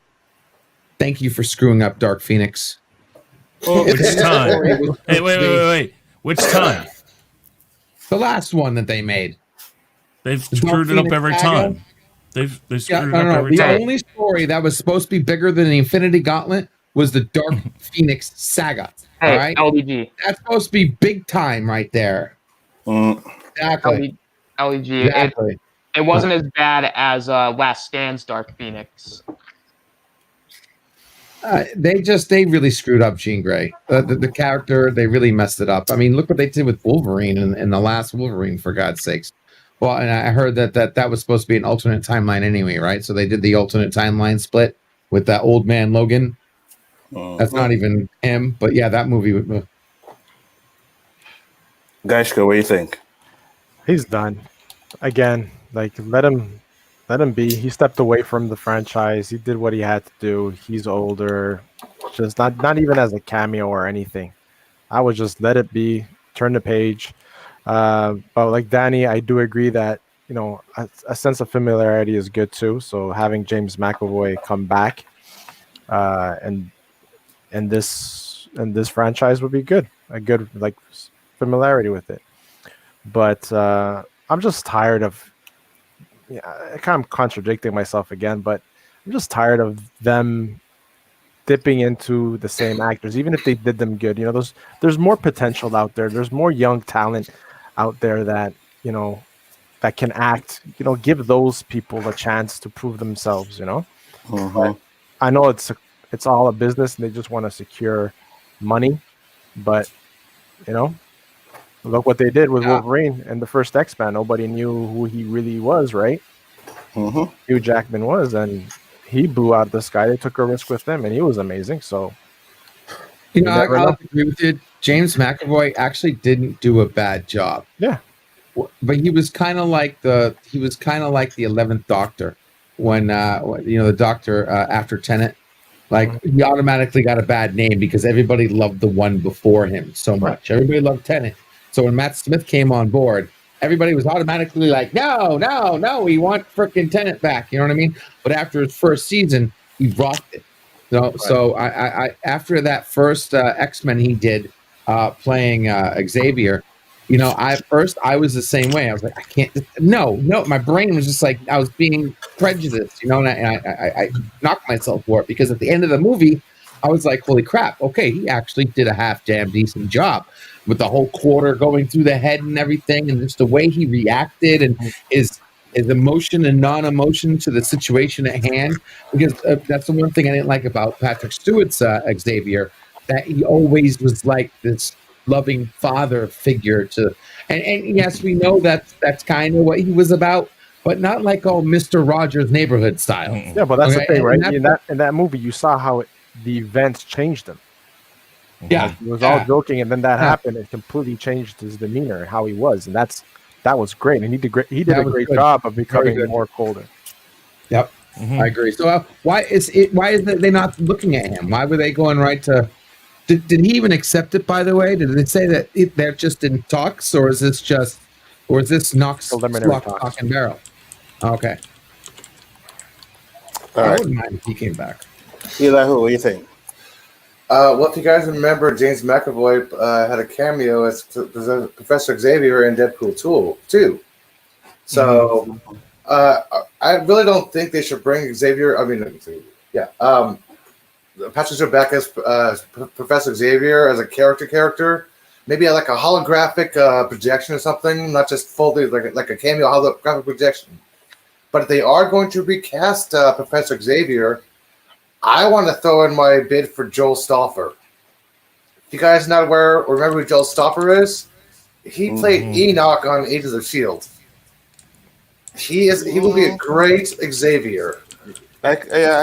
thank you for screwing up Dark Phoenix. Which time? Hey, wait. Which time? The last one that they made. They've screwed it up every time. They've screwed it up every time. The only story that was supposed to be bigger than the Infinity Gauntlet was the Dark Phoenix saga. Hey, all right? LDG. That's supposed to be big time right there. Exactly. LDG. Exactly. It wasn't as bad as Last Stand's Dark Phoenix. They really screwed up Jean Grey. The character, they really messed it up. I mean, look what they did with Wolverine in the last Wolverine, for God's sakes. Well, and I heard that was supposed to be an alternate timeline anyway, right? So they did the alternate timeline split with that old man Logan. That's not even him, but yeah, that movie. Gaishka, what do you think? He's done. Again, like let him be. He stepped away from the franchise. He did what he had to do. He's older. Just not even as a cameo or anything. I would just let it be. Turn the page. But like Danny, I do agree that a sense of familiarity is good too. So having James McAvoy come back, and this franchise would be good. A good like familiarity with it. But I'm just tired of. I kind of contradicting myself again, but I'm just tired of them dipping into the same actors, even if they did them good. There's more potential out there. There's more young talent out there that that can act. Give those people a chance to prove themselves. But I know it's all a business, and they just want to secure money. But look what they did with Wolverine and the first X-Men. Nobody knew who he really was, right? Hugh Jackman was, and he blew out the sky. They took a risk with him, and he was amazing. So, I agree with you. James McAvoy actually didn't do a bad job. Yeah, but he was kind of like the 11th Doctor when the Doctor after Tenet. Like he automatically got a bad name because everybody loved the one before him so much. Everybody loved Tenet. So when Matt Smith came on board, everybody was automatically like, no, we want frickin' Tennant back. You know what I mean? But after his first season, he rocked it. So I after that first X-Men he did playing Xavier, you know, I was the same way. I was like, I can't. No. My brain was just like I was being prejudiced, you know, and I knocked myself for it because at the end of the movie, I was like, holy crap! Okay, he actually did a half damn decent job with the whole quarter going through the head and everything, and just the way he reacted and his emotion and non-emotion to the situation at hand. Because that's the one thing I didn't like about Patrick Stewart's Xavier, that he always was like this loving father figure to, and yes, we know that's kind of what he was about, but not like all Mr. Rogers' Neighborhood style. Yeah, but that's the thing, right? And In that movie, you saw how the events changed him. Yeah, he was all joking, and then that happened. It completely changed his demeanor and how he was, and that was great. And he did a great job of becoming more colder. Yep, I agree. So why is they not looking at him? Why were they going right to? Did he even accept it? By the way, did they say that they're just in talks, or is this Knox lock, stock, and barrel? Okay. All I right. wouldn't mind if he came back. Elihu, what do you think? Well, if you guys remember, James McAvoy had a cameo as Professor Xavier in Deadpool 2. So I really don't think they should bring Xavier. I mean, Patrick Stewart back as Professor Xavier as a character. Maybe like a holographic projection or something, not just fully like a cameo holographic projection. But if they are going to recast Professor Xavier, I want to throw in my bid for Joel Stauffer. If you guys not aware or remember who Joel Stauffer is, he played Enoch on Agents of S.H.I.E.L.D. He will be a great Xavier. I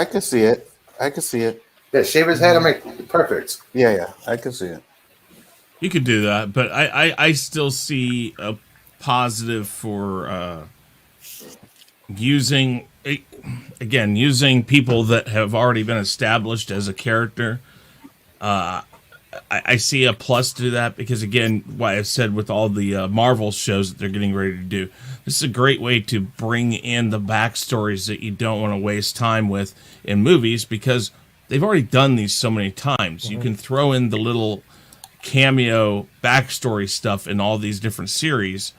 can see it. Yeah, shave his head. I mean, perfect. Yeah, I can see it. You could do that, but I still see a positive for using people that have already been established as a character. I see a plus to that because, again, what I said with all the Marvel shows that they're getting ready to do, this is a great way to bring in the backstories that you don't want to waste time with in movies because they've already done these so many times. You can throw in the little cameo backstory stuff in all these different series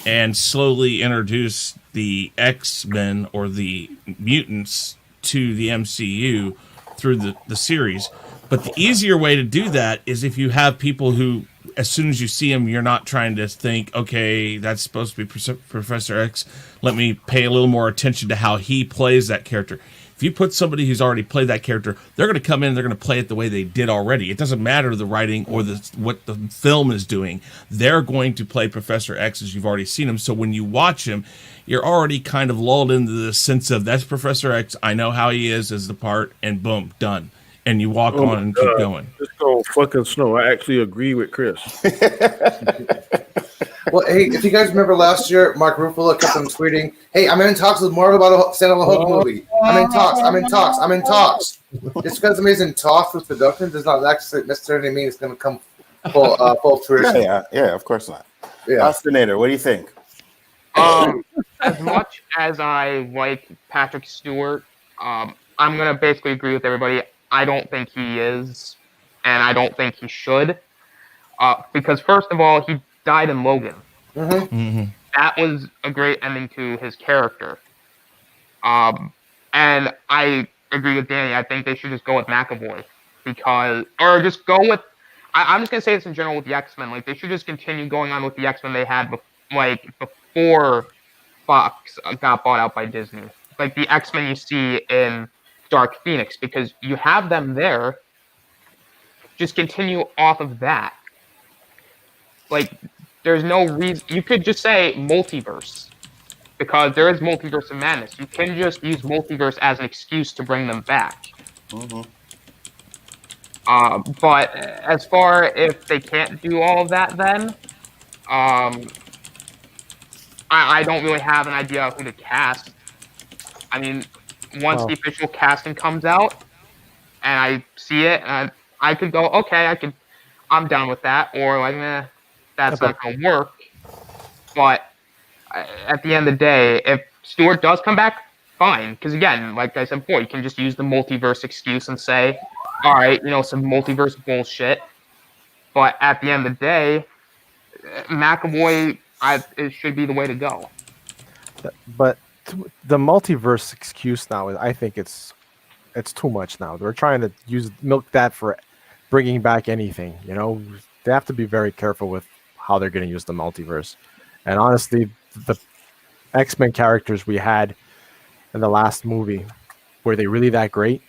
and slowly introduce the X-Men or the mutants to the MCU through the series. But the easier way to do that is if you have people who, as soon as you see them, you're not trying to think, okay, that's supposed to be Professor X. Let me pay a little more attention to how he plays that character. If you put somebody who's already played that character, they're going to come in and they're going to play it the way they did already. It doesn't matter the writing or what the film is doing. They're going to play Professor X as you've already seen him. So when you watch him, you're already kind of lulled into the sense of that's Professor X. I know how he is as the part, and boom, done. And you walk on and keep going. Just go fucking snow. I actually agree with Chris. Well, hey, if you guys remember last year, Mark Ruffalo kept on tweeting, "Hey, I'm in talks with Marvel about a standalone Hulk movie. I'm in talks. Just because somebody's in talks with production does not necessarily mean it's going to come full fruition." Yeah, of course not. Yeah. Ostinator, what do you think? As much as I like Patrick Stewart, I'm going to basically agree with everybody. I don't think he is, and I don't think he should. Because, first of all, he died in Logan. That was a great ending to his character. And I agree with Danny. I think they should just go with McAvoy. Or just go with... I'm just going to say this in general with the X-Men. Like, they should just continue going on with the X-Men they had before Fox got bought out by Disney. Like, the X-Men you see in Dark Phoenix, because you have them there. Just continue off of that. Like, there's no reason... You could just say multiverse. Because there is multiverse of madness. You can just use multiverse as an excuse to bring them back. But as far if they can't do all of that then, I don't really have an idea of who to cast. I mean, once the official casting comes out, and I see it, and I could go, okay, I'm down with that, or like, that's not going to work. But at the end of the day, if Stewart does come back, fine. Because again, like I said before, you can just use the multiverse excuse and say, all right, some multiverse bullshit. But at the end of the day, McAvoy, it should be the way to go. But the multiverse excuse now is, I think it's too much now. They're trying to milk that for bringing back anything. They have to be very careful with how they're going to use the multiverse. And honestly, the X-Men characters we had in the last movie, were they really that great?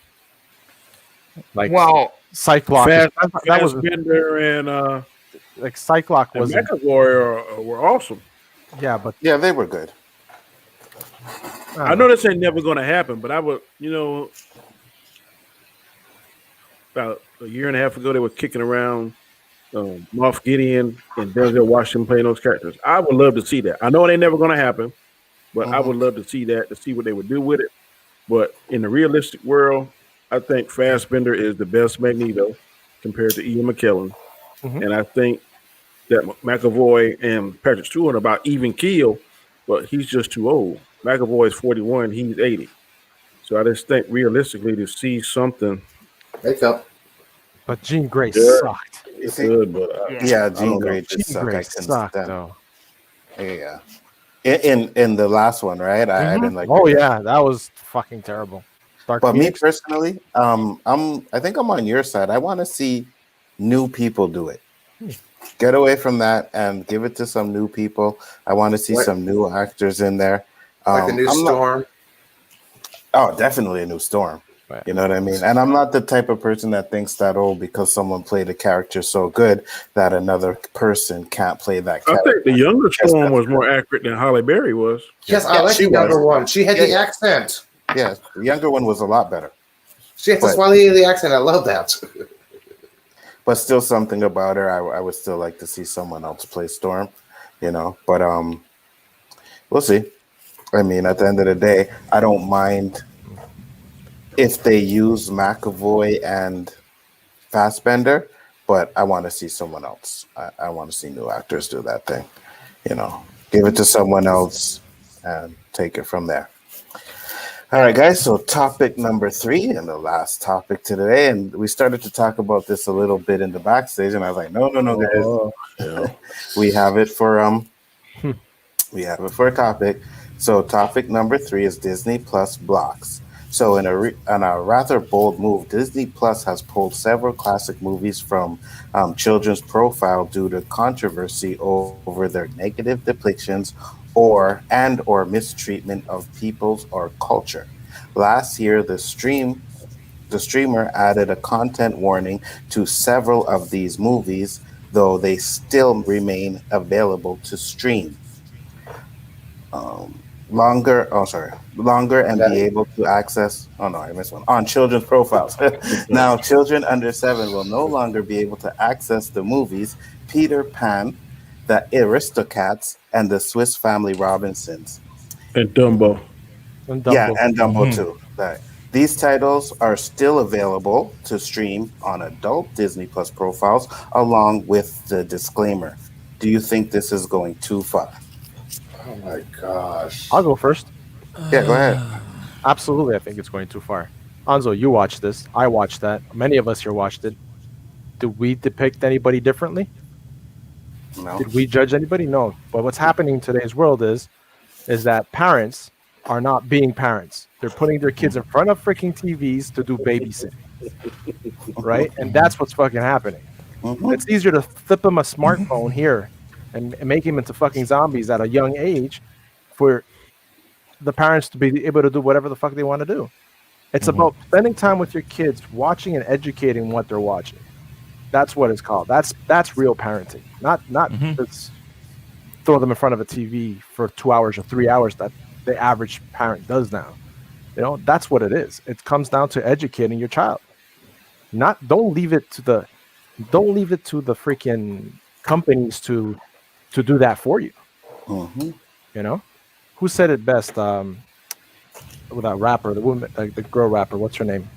Like, well, Cyclops, that was Bender and like Cyclops was McAvoy were awesome. Yeah, but Yeah, they were good. I know this ain't never going to happen, but I would, about a year and a half ago, they were kicking around Moff Gideon and Denzel Washington playing those characters. I would love to see that. I know it ain't never going to happen, but I would love to see that, to see what they would do with it. But in the realistic world, I think Fassbender is the best Magneto compared to Ian McKellen. And I think that McAvoy and Patrick Stewart are about even keel, but he's just too old. McAvoy is 41, he's 80. So I just think realistically to see something. Make up. But Jean Grey sucked. It's good, but Jean Grey just Jean Grey sucked though. Yeah. In the last one, right? I didn't like. Oh yeah, that was fucking terrible. But me personally, I think I'm on your side. I want to see new people do it. Get away from that and give it to some new people. I want to see some new actors in there. Like a new Storm. Definitely a new Storm. Right. You know what I mean? And I'm not the type of person that thinks that, because someone played a character so good that another person can't play that character. I think the younger Storm was more accurate than Halle Berry was. Yes, I like the younger one. She had the accent. Yeah, the younger one was a lot better. She had the Swahili accent. I love that. But still something about her. I would still like to see someone else play Storm, But we'll see. I mean, at the end of the day, I don't mind if they use McAvoy and Fassbender, but I want to see someone else. I want to see new actors do that thing. Give it to someone else and take it from there. All right, guys. So topic number 3 and the last topic today, and we started to talk about this a little bit in the backstage, and I was like, no, guys. We have it for we have it for a topic. So topic number 3 is Disney Plus blocks. So in a rather bold move, Disney Plus has pulled several classic movies from children's profile due to controversy over their negative depictions or mistreatment of peoples or culture. Last year, the streamer added a content warning to several of these movies, though they still remain available to stream. Longer and be able to access. Oh no, I missed one. On children's profiles. Now, children under 7 will no longer be able to access the movies Peter Pan, the Aristocats, and the Swiss Family Robinsons. And Dumbo. Yeah, and Dumbo too. Right. These titles are still available to stream on adult Disney Plus profiles, along with the disclaimer. Do you think this is going too far? Oh my gosh. I'll go first. Yeah, go ahead. Absolutely, I think it's going too far. Anzo, you watched this. I watched that. Many of us here watched it. Did we depict anybody differently? No. Did we judge anybody? No. But what's happening in today's world is that parents are not being parents. They're putting their kids in front of freaking TVs to do babysitting. Right? And that's what's fucking happening. It's easier to flip them a smartphone here and make him into fucking zombies at a young age for the parents to be able to do whatever the fuck they want to do. It's about spending time with your kids, watching and educating what they're watching. That's what it's called. That's real parenting. Not just throw them in front of a TV for 2 hours or 3 hours that the average parent does now. That's what it is. It comes down to educating your child. Don't leave it to the freaking companies to do that for you. Who said it best? With that rapper, the woman, the girl rapper, what's her name?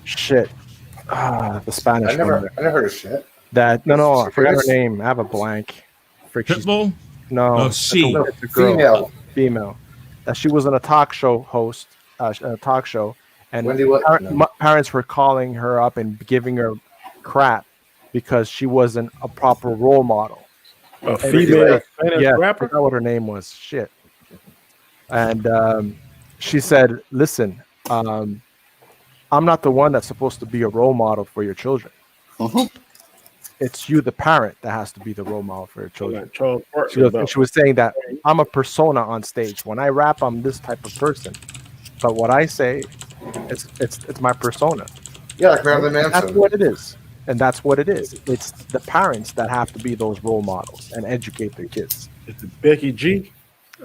Shit. The Spanish one. I never heard of shit. I forgot her name. I have a blank. Pitbull? No, Oh, it's she. it's a girl, Female. female. That she was on a talk show host, a talk show, and Wendy, what? No. parents were calling her up and giving her crap because she wasn't a proper role model. A And female Spanish yeah, I rapper. forgot what her name was. Shit. And she said, "Listen, I'm not the one that's supposed to be a role model for your children. It's you, the parent, that has to be the role model for your children." Like Charles Barkley She was, about- she was saying that I'm a persona on stage. When I rap, I'm this type of person. But what I say, it's my persona. Yeah, like Marilyn That's Manson. what it is. And that's what it is. It's the parents that have to be those role models and educate their kids. Is it Becky G?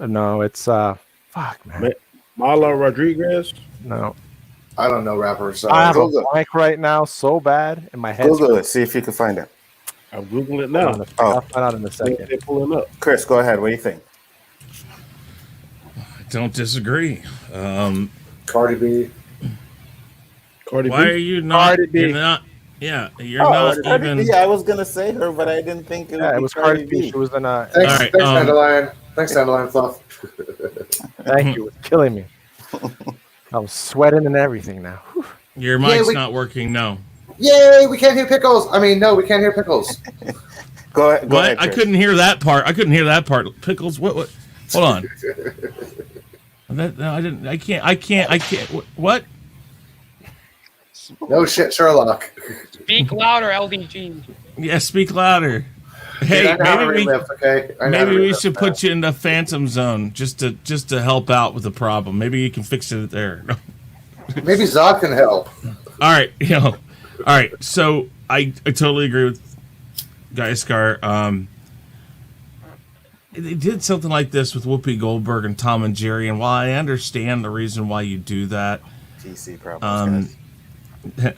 No, it's fuck, man. Marla Rodriguez? No. I don't know rappers. So I have a Google. blank right now so bad in my head. Google it. See if you can find it. I'm Googling it now. I'll find out in a second. They're pulling up. Chris, go ahead. What do you think? I don't disagree. Cardi B. Cardi Why B? are you not? Cardi B. You're not. Yeah, you're not Cardi even. B. I was gonna say her, but I didn't think it, Yeah, would it be was Cardi B. She was in a. Thanks, All right, thanks, Dandelion. Thanks, Dandelion Fluff. Thank you. It was killing me. I was sweating and everything now. Whew. Your mic's we- not working. No. Yay, we can't hear pickles. I mean, no, we can't hear pickles. Go ahead. Go What? ahead, I Chris. couldn't hear that part. I couldn't hear that part. Pickles. What? Hold on. No, I didn't. I can't. What? No shit, Sherlock. Speak louder, LDG. Yeah, speak louder. Dude, Hey, I know how to maybe we relive, okay? I know how to maybe we relive should that. put you in the Phantom Zone just to help out with the problem. Maybe you can fix it there. Maybe Zod can help. All right, all right. So I totally agree with Guy Scar. They did something like this with Whoopi Goldberg and Tom and Jerry, and while I understand the reason why you do that, TC problems. guys.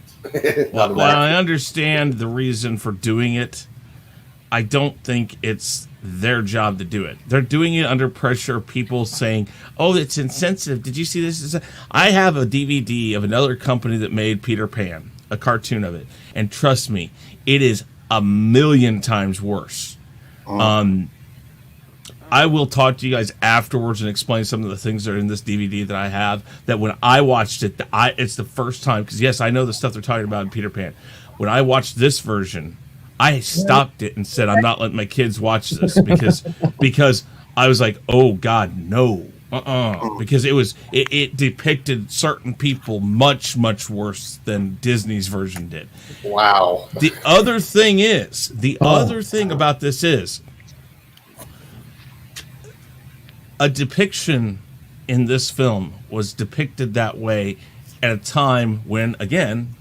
while I understand the reason for doing it, I don't think it's their job to do it. They're doing it under pressure. People saying, "Oh, it's insensitive. Did you see this?" I have a DVD of another company that made Peter Pan, a cartoon of it, and trust me, it is a million times worse. I will talk to you guys afterwards and explain some of the things that are in this DVD that I have. That when I watched it, it's the first time, because yes, I know the stuff they're talking about in Peter Pan. When I watched this version, I stopped it and said, "I'm not letting my kids watch this," because I was like, "Oh God, no." Because it depicted certain people much worse than Disney's version did. Wow. The other thing about this is a depiction in this film was depicted that way at a time when, again,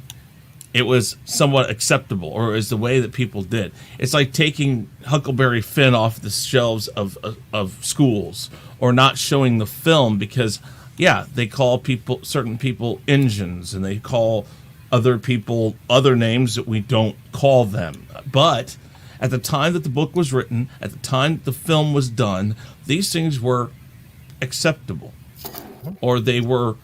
it was somewhat acceptable, or it was the way that people did. It's like taking Huckleberry Finn off the shelves of schools, or not showing the film because, yeah, they call certain people engines, and they call other people other names that we don't call them. But at the time that the book was written, at the time the film was done, these things were acceptable, or they were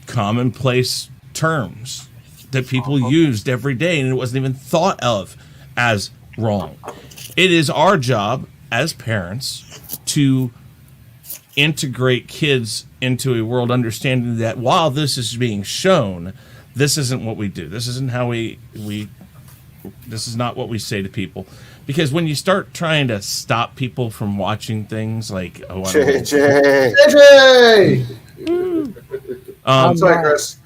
commonplace terms that people used every day, and it wasn't even thought of as wrong. It is our job as parents to integrate kids into a world understanding that while this is being shown, this isn't what we do. This isn't how we this is not what we say to people. Because when you start trying to stop people from watching things like JJ. I'm sorry, Chris.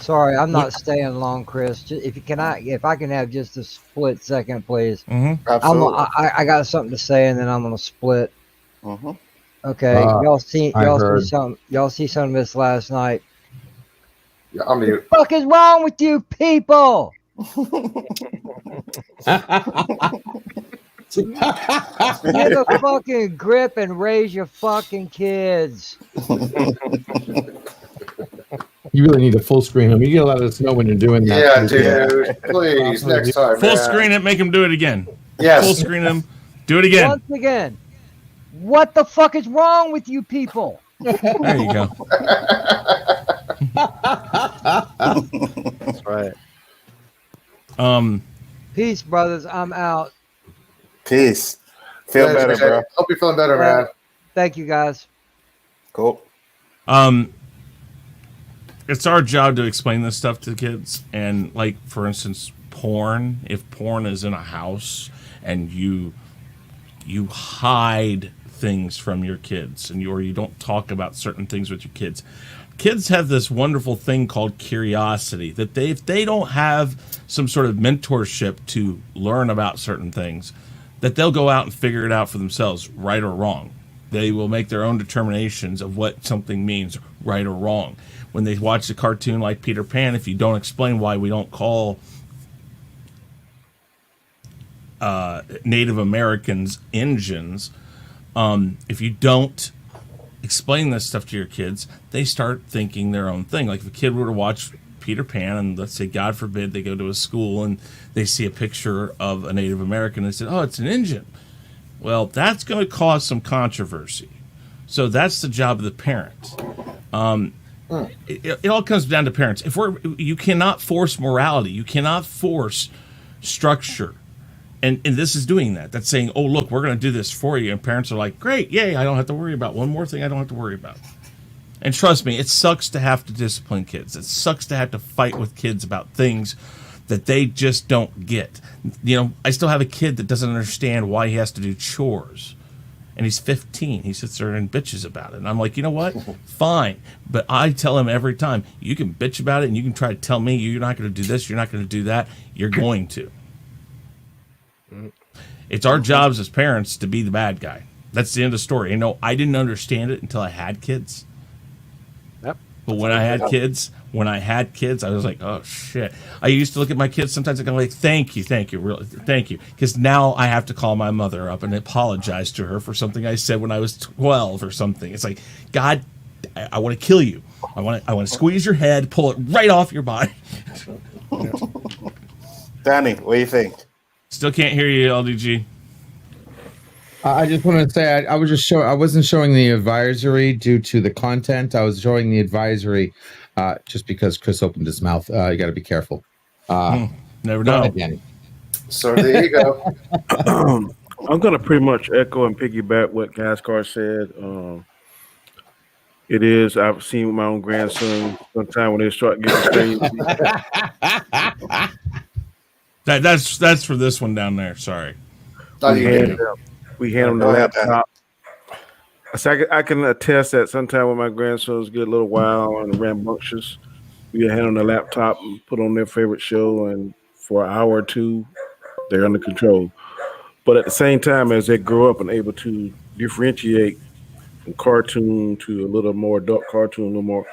Sorry, I'm not staying long, Chris. If I can have just a split second, please. Absolutely. I got something to say, and then I'm gonna split. Okay, y'all see some of this last night. Yeah, I'm mute. What the fuck is wrong with you people? Get a fucking grip and raise your fucking kids. You really need a full screen. I mean, you gotta let us know when you're doing that. Yeah, dude. Please, next time. full man. screen it, make them do it again. Yes. Full screen them, do it again. Once again, what the fuck is wrong with you people? There you go. That's right. Peace, brothers. I'm out. Peace. Feel better, bro. Hope you're feeling better, man. Thank you, guys. Cool. It's our job to explain this stuff to kids. And like, for instance, porn. If porn is in a house and you hide things from your kids, or you don't talk about certain things with your kids. Kids have this wonderful thing called curiosity that if they don't have some sort of mentorship to learn about certain things, that they'll go out and figure it out for themselves, right or wrong. They will make their own determinations of what something means, right or wrong. When they watch a cartoon like Peter Pan, if you don't explain why we don't call Native Americans engines, if you don't explain this stuff to your kids, they start thinking their own thing. Like if a kid were to watch Peter Pan, and let's say, God forbid, they go to a school and they see a picture of a Native American and they say, oh, it's an engine. Well, that's going to cause some controversy. So that's the job of the parent. It all comes down to parents. You cannot force morality. You cannot force structure. And this is doing that. That's saying, oh, look, we're going to do this for you. And parents are like, great, yay, I don't have to worry about one more thing I don't have to worry about. And trust me, it sucks to have to discipline kids. It sucks to have to fight with kids about things that they just don't get. You know, I still have a kid that doesn't understand why he has to do chores. And he's 15. He sits there and bitches about it. And I'm like, you know what? Fine. But I tell him every time, you can bitch about it and you can try to tell me you're not going to do this, you're not going to do that. You're going to. It's our jobs as parents to be the bad guy. That's the end of the story. You know, I didn't understand it until I had kids. Yep. But when I had kids, I was like, oh shit. I used to look at my kids sometimes and go like, thank you, really, thank you. Because now I have to call my mother up and apologize to her for something I said when I was 12 or something. It's like, God, I want to kill you. I want to squeeze your head, pull it right off your body. Danny, what do you think? Still can't hear you, LDG. I just wanted to say I was just I wasn't showing the advisory due to the content. I was showing the advisory just because Chris opened his mouth. You got to be careful. Never know. Ahead, Danny. So there you go. I'm gonna pretty much echo and piggyback what Gascar said. It is. I've seen with my own grandson sometime when they start getting crazy. That's for this one down there. Sorry. We hand them the laptop. So I can attest that sometime when my grandsons get a little wild and rambunctious, we hand them the laptop and put on their favorite show, and for an hour or two, they're under control. But at the same time, as they grow up and able to differentiate from cartoon to a little more adult cartoon, a little more,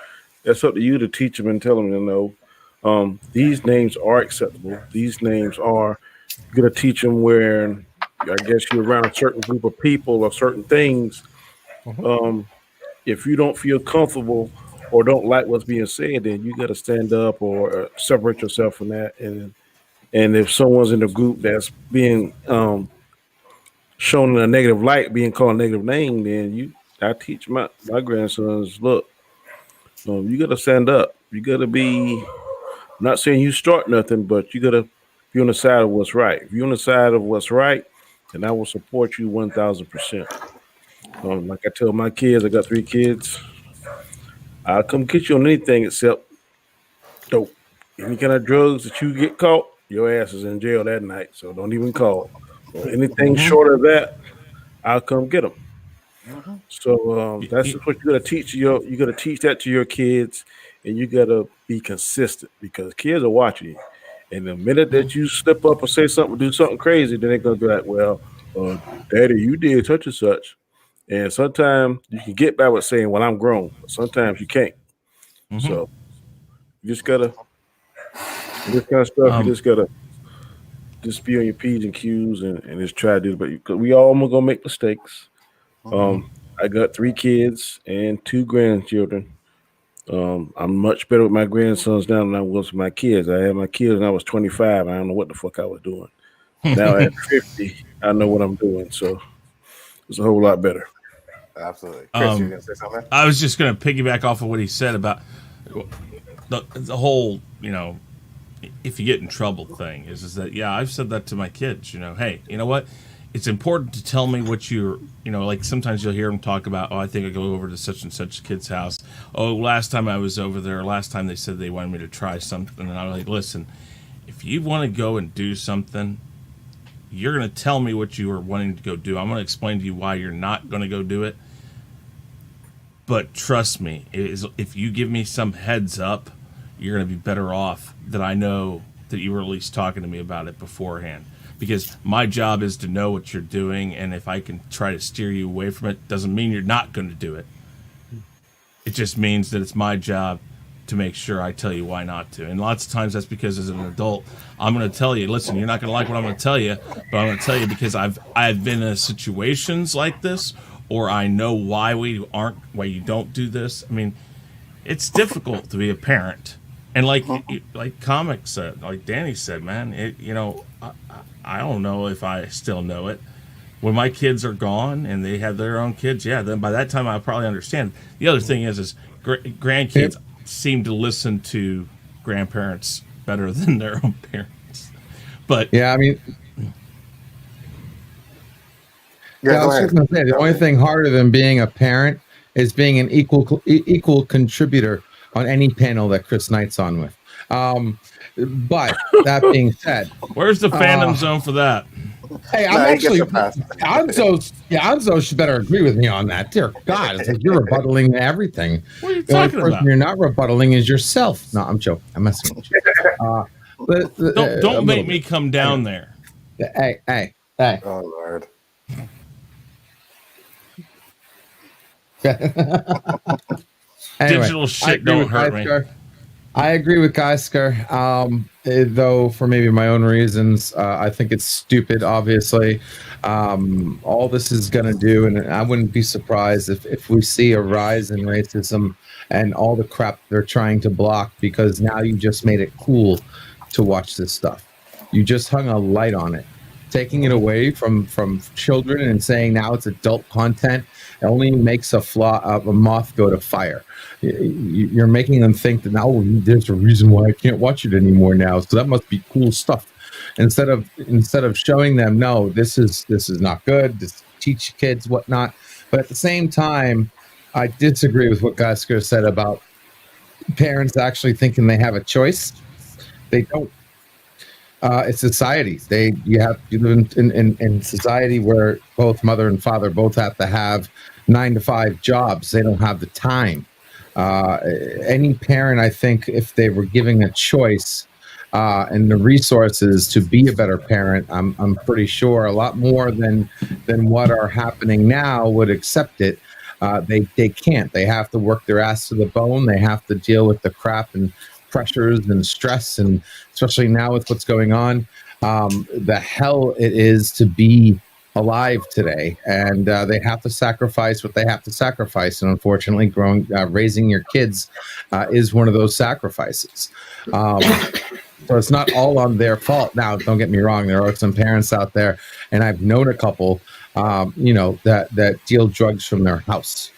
that's up to you to teach them and tell them, these names are acceptable. These names are going to teach them where, I guess, you're around a certain group of people or certain things. If you don't feel comfortable or don't like what's being said, then you got to stand up or separate yourself from that. And if someone's in a group that's being shown in a negative light, being called a negative name, then I teach my grandsons, look, you got to stand up. You got to be, I'm not saying you start nothing, but you got to be on the side of what's right. If you're on the side of what's right, then I will support you 1,000%. Like I tell my kids, I got 3 kids. I'll come get you on anything except dope. Any kind of drugs that you get caught, your ass is in jail that night. So don't even call. Anything short of that, I'll come get them. So that's just what you got to teach. You got to teach that to your kids, and you got to be consistent because kids are watching you. And the minute that you slip up or say something, do something crazy, then they're gonna be like, "Well, Daddy, you did such and such." And sometimes you can get by with saying, "Well, I'm grown." But sometimes you can't. So you just gotta this kind of stuff. You just gotta be on your P's and Q's and just try to do it. But because we all gonna make mistakes. I got 3 kids and 2 grandchildren. I'm much better with my grandsons now than I was with my kids. I had my kids when I was 25. I don't know what the fuck I was doing. Now at 50, I know what I'm doing. So it's a whole lot better. Absolutely. Chris, you gonna say something? I was just going to piggyback off of what he said about the whole, if you get in trouble thing is that, I've said that to my kids, hey, you know what? it's important to tell me what you're, like sometimes you'll hear them talk about, oh, I think I go over to such and such kid's house. Oh, last time I was over there, last time they said they wanted me to try something. And I'm like, listen, if you want to go and do something, you're going to tell me what you are wanting to go do. I'm going to explain to you why you're not going to go do it. But trust me, if you give me some heads up, you're going to be better off that I know that you were at least talking to me about it beforehand. Because my job is to know what you're doing, and if I can try to steer you away from it, doesn't mean you're not going to do it. It just means that it's my job to make sure I tell you why not to. And lots of times that's because as an adult, I'm going to tell you, listen, you're not going to like what I'm going to tell you, but I'm going to tell you because I've been in situations like this, or I know why you don't do this. I mean, it's difficult to be a parent. And like Comic said, like Danny said, man, I don't know if I still know it. When my kids are gone and they have their own kids, then by that time I'll probably understand. The other thing is grandkids seem to listen to grandparents better than their own parents. But yeah, I mean, I was just going to say, the only thing harder than being a parent is being an equal contributor on any panel that Chris Knight's on with. But that being said, where's the fandom zone for that? Hey, I'm actually Anzo should better agree with me on that. Dear God, it's like you're rebuttaling everything. What are you talking about? You're not rebuttaling is yourself. No, I'm joking. I'm messing with you. Don't make me come down there. Hey. Oh Lord. Anyway, digital shit don't hurt me. I agree with Geisker, though for maybe my own reasons. I think it's stupid, obviously. All this is going to do, and I wouldn't be surprised if we see a rise in racism and all the crap they're trying to block, because now you just made it cool to watch this stuff. You just hung a light on it. Taking it away from children and saying now it's adult content only makes a moth go to fire. You're making them think that now there's a reason why I can't watch it anymore now. So that must be cool stuff. Instead of showing them, no, this is not good. This teach kids whatnot. But at the same time, I disagree with what Gasker said about parents actually thinking they have a choice. They don't. It's society. You live in society where both mother and father both have to have 9-to-5 jobs. They don't have the time. Any parent, I think, if they were giving a choice and the resources to be a better parent, I'm pretty sure a lot more than what are happening now would accept it. They can't. They have to work their ass to the bone. They have to deal with the crap and pressures and stress, and especially now with what's going on, the hell it is to be alive today, and they have to sacrifice what they have to sacrifice, and unfortunately raising your kids is one of those sacrifices. So it's not all on their fault. Now, don't get me wrong, there are some parents out there, and I've known a couple that deal drugs from their house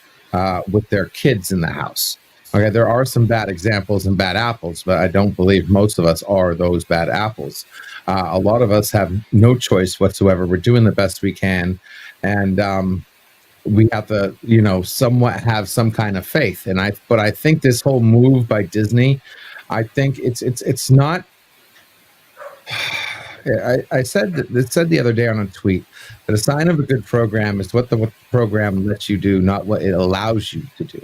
with their kids in the house. Okay, there are some bad examples and bad apples, but I don't believe most of us are those bad apples. A lot of us have no choice whatsoever. We're doing the best we can, and we have to, somewhat have some kind of faith. But I think this whole move by Disney, I think it's not. I said the other day on a tweet that a sign of a good program is what the program lets you do, not what it allows you to do.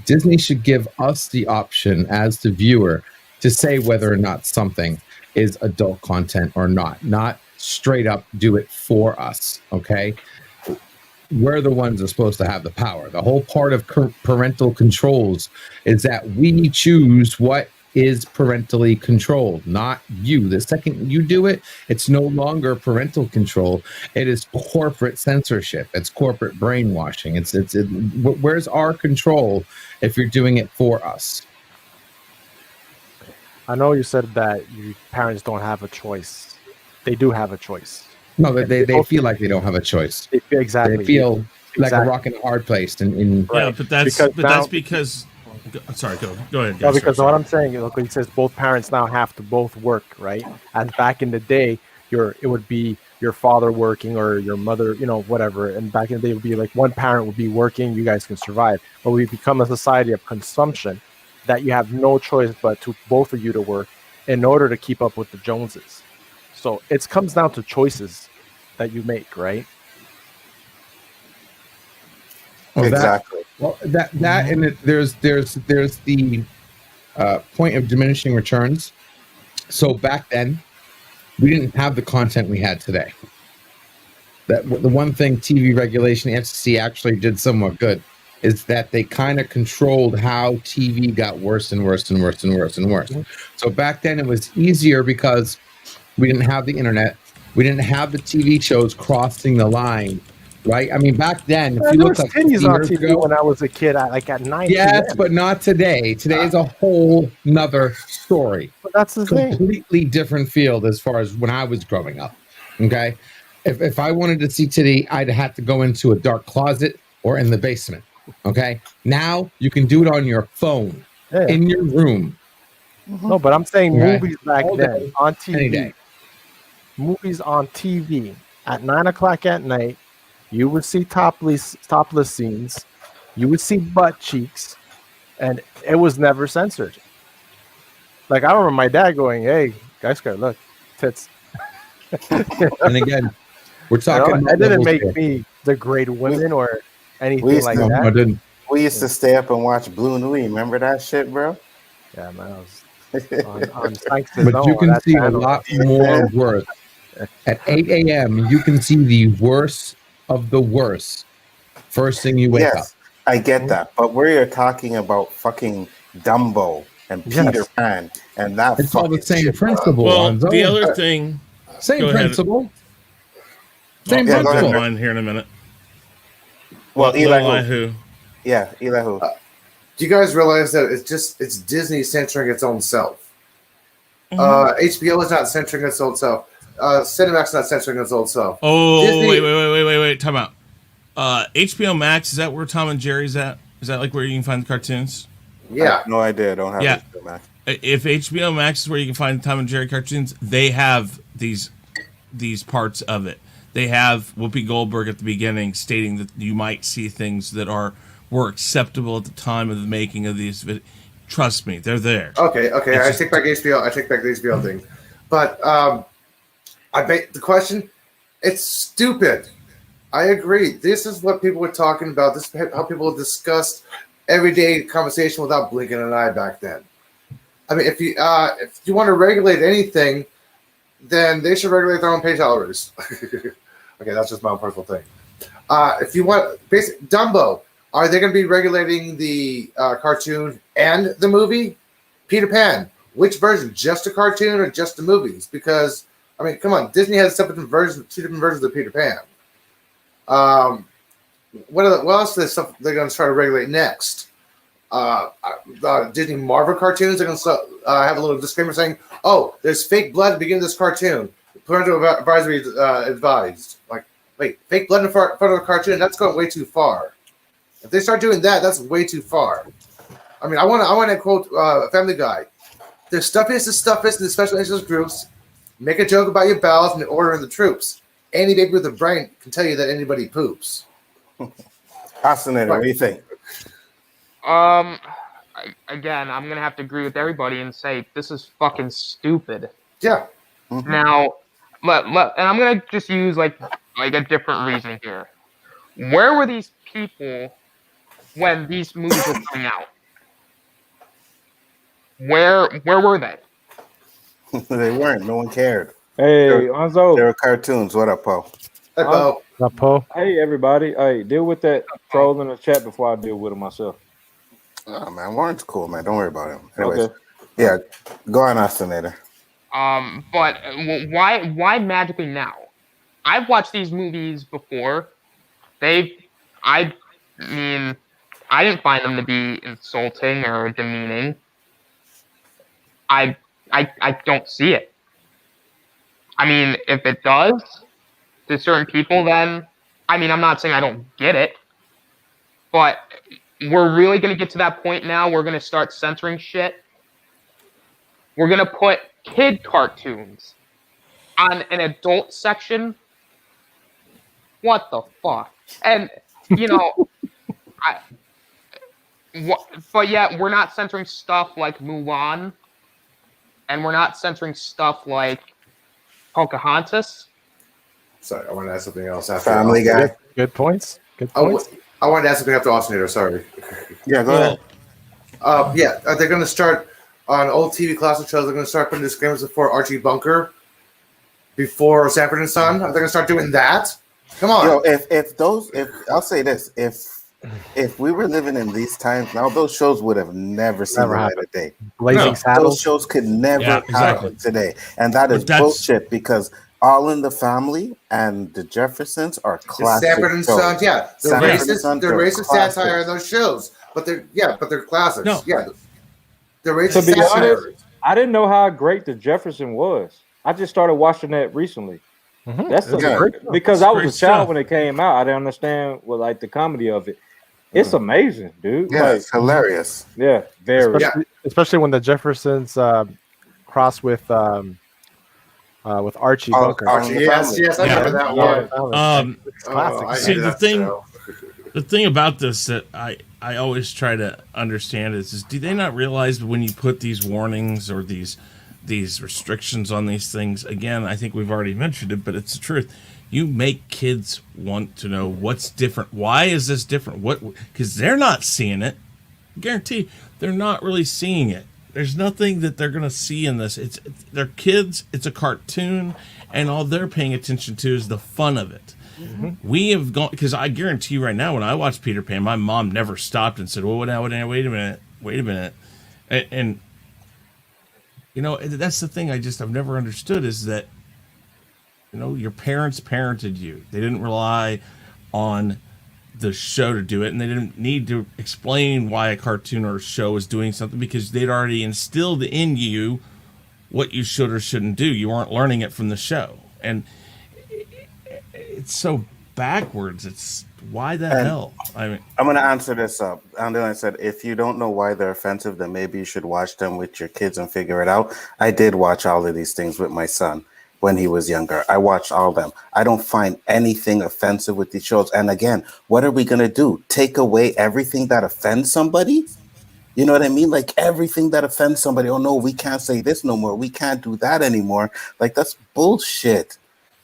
Disney should give us the option as the viewer to say whether or not something is adult content or not straight up do it for us. Okay. We're the ones that are supposed to have the power. The whole part of parental controls is that we choose what is parentally controlled, not you. The second you do it, it's no longer parental control. It is corporate censorship. It's corporate brainwashing. Where's our control if you're doing it for us? I know you said that parents don't have a choice. They do have a choice. No, they feel like they don't have a choice. Exactly. They feel like a rock in a hard place. Yeah, but that's because. Sorry, go ahead. No, because what I'm saying, he says both parents now have to both work, right? And back in the day, it would be your father working or your mother, whatever. And back in the day, it would be like one parent would be working, you guys can survive. But we become a society of consumption that you have no choice but to both of you to work in order to keep up with the Joneses. So it comes down to choices that you make, right? Well, exactly. And there's the point of diminishing returns. So back then, we didn't have the content we had today. The one thing TV regulation, FCC actually did somewhat good, is that they kind of controlled how TV got worse and worse and worse and worse and worse. So back then, it was easier because we didn't have the internet. We didn't have the TV shows crossing the line, right? I mean, back then, if you look like titties on TV when I was a kid, at 9 yes, p.m. but not today. Today is a whole nother story. But that's the thing. Completely different field as far as when I was growing up. Okay, if I wanted to see titty, I'd have to go into a dark closet or in the basement. Okay, now you can do it on your phone in your room. No, but I'm saying movies back All then day, on any TV. day. Movies on TV at 9 o'clock at night, you would see topless scenes, you would see butt cheeks, and it was never censored. Like I remember my dad going, "Hey, guys, look, tits." And again, we're talking. It didn't make me degrade women or anything like that. I didn't. We used to stay up and watch Blue Louie. Remember that shit, bro? Yeah, man. I was on But you can see a lot more worse. At 8 a.m., you can see the worst of the worst. First thing you wake up. I get that. But we're talking about fucking Dumbo and Peter Pan and that. It's all the same principle. Well, Lonzo. the other thing. Same go ahead. principle. Same I'll principle. go on here in a minute. Well, Elihu. Yeah, Elihu. Do you guys realize that it's Disney censoring its own self? HBO is not censoring its own self. Cinemax is not censoring its own self. Oh, Disney, wait. Time out. HBO Max, is that where Tom and Jerry's at? Is that like where you can find the cartoons? Yeah. No idea. I don't have HBO Max. If HBO Max is where you can find Tom and Jerry cartoons, they have these parts of it. They have Whoopi Goldberg at the beginning stating that you might see things that were acceptable at the time of the making of these videos. Trust me, they're there. Okay. I take back HBO. I take back the HBO thing. But I make the question. It's stupid. I agree. This is what people were talking about. This is how people discussed everyday conversation without blinking an eye back then. I mean, if you want to regulate anything, then they should regulate their own pay salaries. Okay, that's just my own personal thing. If you want, Dumbo, are they going to be regulating the cartoon and the movie? Peter Pan, which version? Just a cartoon or just the movies? Because I mean, come on, Disney has two different versions of Peter Pan. What else is stuff they're going to try to regulate next? Disney Marvel cartoons are going to have a little disclaimer saying, "Oh, there's fake blood at the beginning of this cartoon. Parental advisory advised." Like, wait, fake blood in front of a cartoon? That's going way too far. If they start doing that, that's way too far. I mean, I want to quote Family Guy: "The stuffiest in the special interest groups make a joke about your bowels and order in the troops. Any baby with a brain can tell you that anybody poops." Fascinating. What do you think? Again, I'm gonna have to agree with everybody and say this is fucking stupid. Yeah. Mm-hmm. Now, and I'm gonna just use like a different reason here. Where were these people when these movies were coming out? Where were they? They weren't. No one cared. Hey, Lonzo. They were cartoons. What up, Poe? Hey, Poe. Not Poe. Hey, everybody. Hey, deal with that troll in the chat before I deal with him myself. Oh, man, Warren's cool, man. Don't worry about him. Anyways, Okay. yeah, go on, Ostinator. But why magically now? I've watched these movies before. I mean, I didn't find them to be insulting or demeaning. I don't see it. I mean, if it does to certain people, then I mean, I'm not saying I don't get it, but we're really gonna get to that point now. We're gonna start censoring shit. We're gonna put kid cartoons on an adult section. What the fuck? And but yet we're not censoring stuff like Mulan, and we're not censoring stuff like Pocahontas. Sorry, I want to ask something else. After Family Guy. Good points. Good I points. wanted to ask something after Austin. Sorry. Yeah, go ahead. They're going to start on old TV classic shows. They're going to start putting disclaimers before Archie Bunker, before Sanford and Son. Are they going to start doing that? Come on. Yo, if I'll say this, if we were living in these times now, those shows would have never seen the light of day. Blazing Saddles. Those shows could never happen today, and that is bullshit because All in the Family and the Jeffersons are classic. Sanford and shows. Son, yeah, they're racist satire in those shows, but they're classics. No. Yeah, they're racist To be satire. honest, I didn't know how great the Jefferson was. I just started watching that recently. Mm-hmm. That's because I was a child when it came out. I didn't understand the comedy of it. It's amazing, dude. Yeah, it's hilarious. Yeah, very. Especially when the Jeffersons cross with Archie Bunker. Archie, yes, I remember that one. The thing about this that I always try to understand is do they not realize when you put these warnings or these restrictions on these things, again, I think we've already mentioned it, but it's the truth. You make kids want to know what's different. Why is this different? Because they're not seeing it. I guarantee they're not really seeing it. There's nothing that they're going to see in this. They're kids. It's a cartoon, and all they're paying attention to is the fun of it. Mm-hmm. We have gone, because I guarantee you right now, when I watched Peter Pan, my mom never stopped and said, "Well, now, wait a minute," and that's the thing I've never understood is that your parents parented you. They didn't rely on the show to do it, and they didn't need to explain why a cartoon or a show is doing something because they'd already instilled in you what you should or shouldn't do. You weren't learning it from the show, and it's so backwards. It's why the hell? I mean, I'm going to answer this up. I said, if you don't know why they're offensive, then maybe you should watch them with your kids and figure it out. I did watch all of these things with my son when he was younger. I watched all of them. I don't find anything offensive with these shows. And again, what are we going to do? Take away everything that offends somebody? You know what I mean? Like everything that offends somebody. Oh no, we can't say this no more. We can't do that anymore. Like that's bullshit.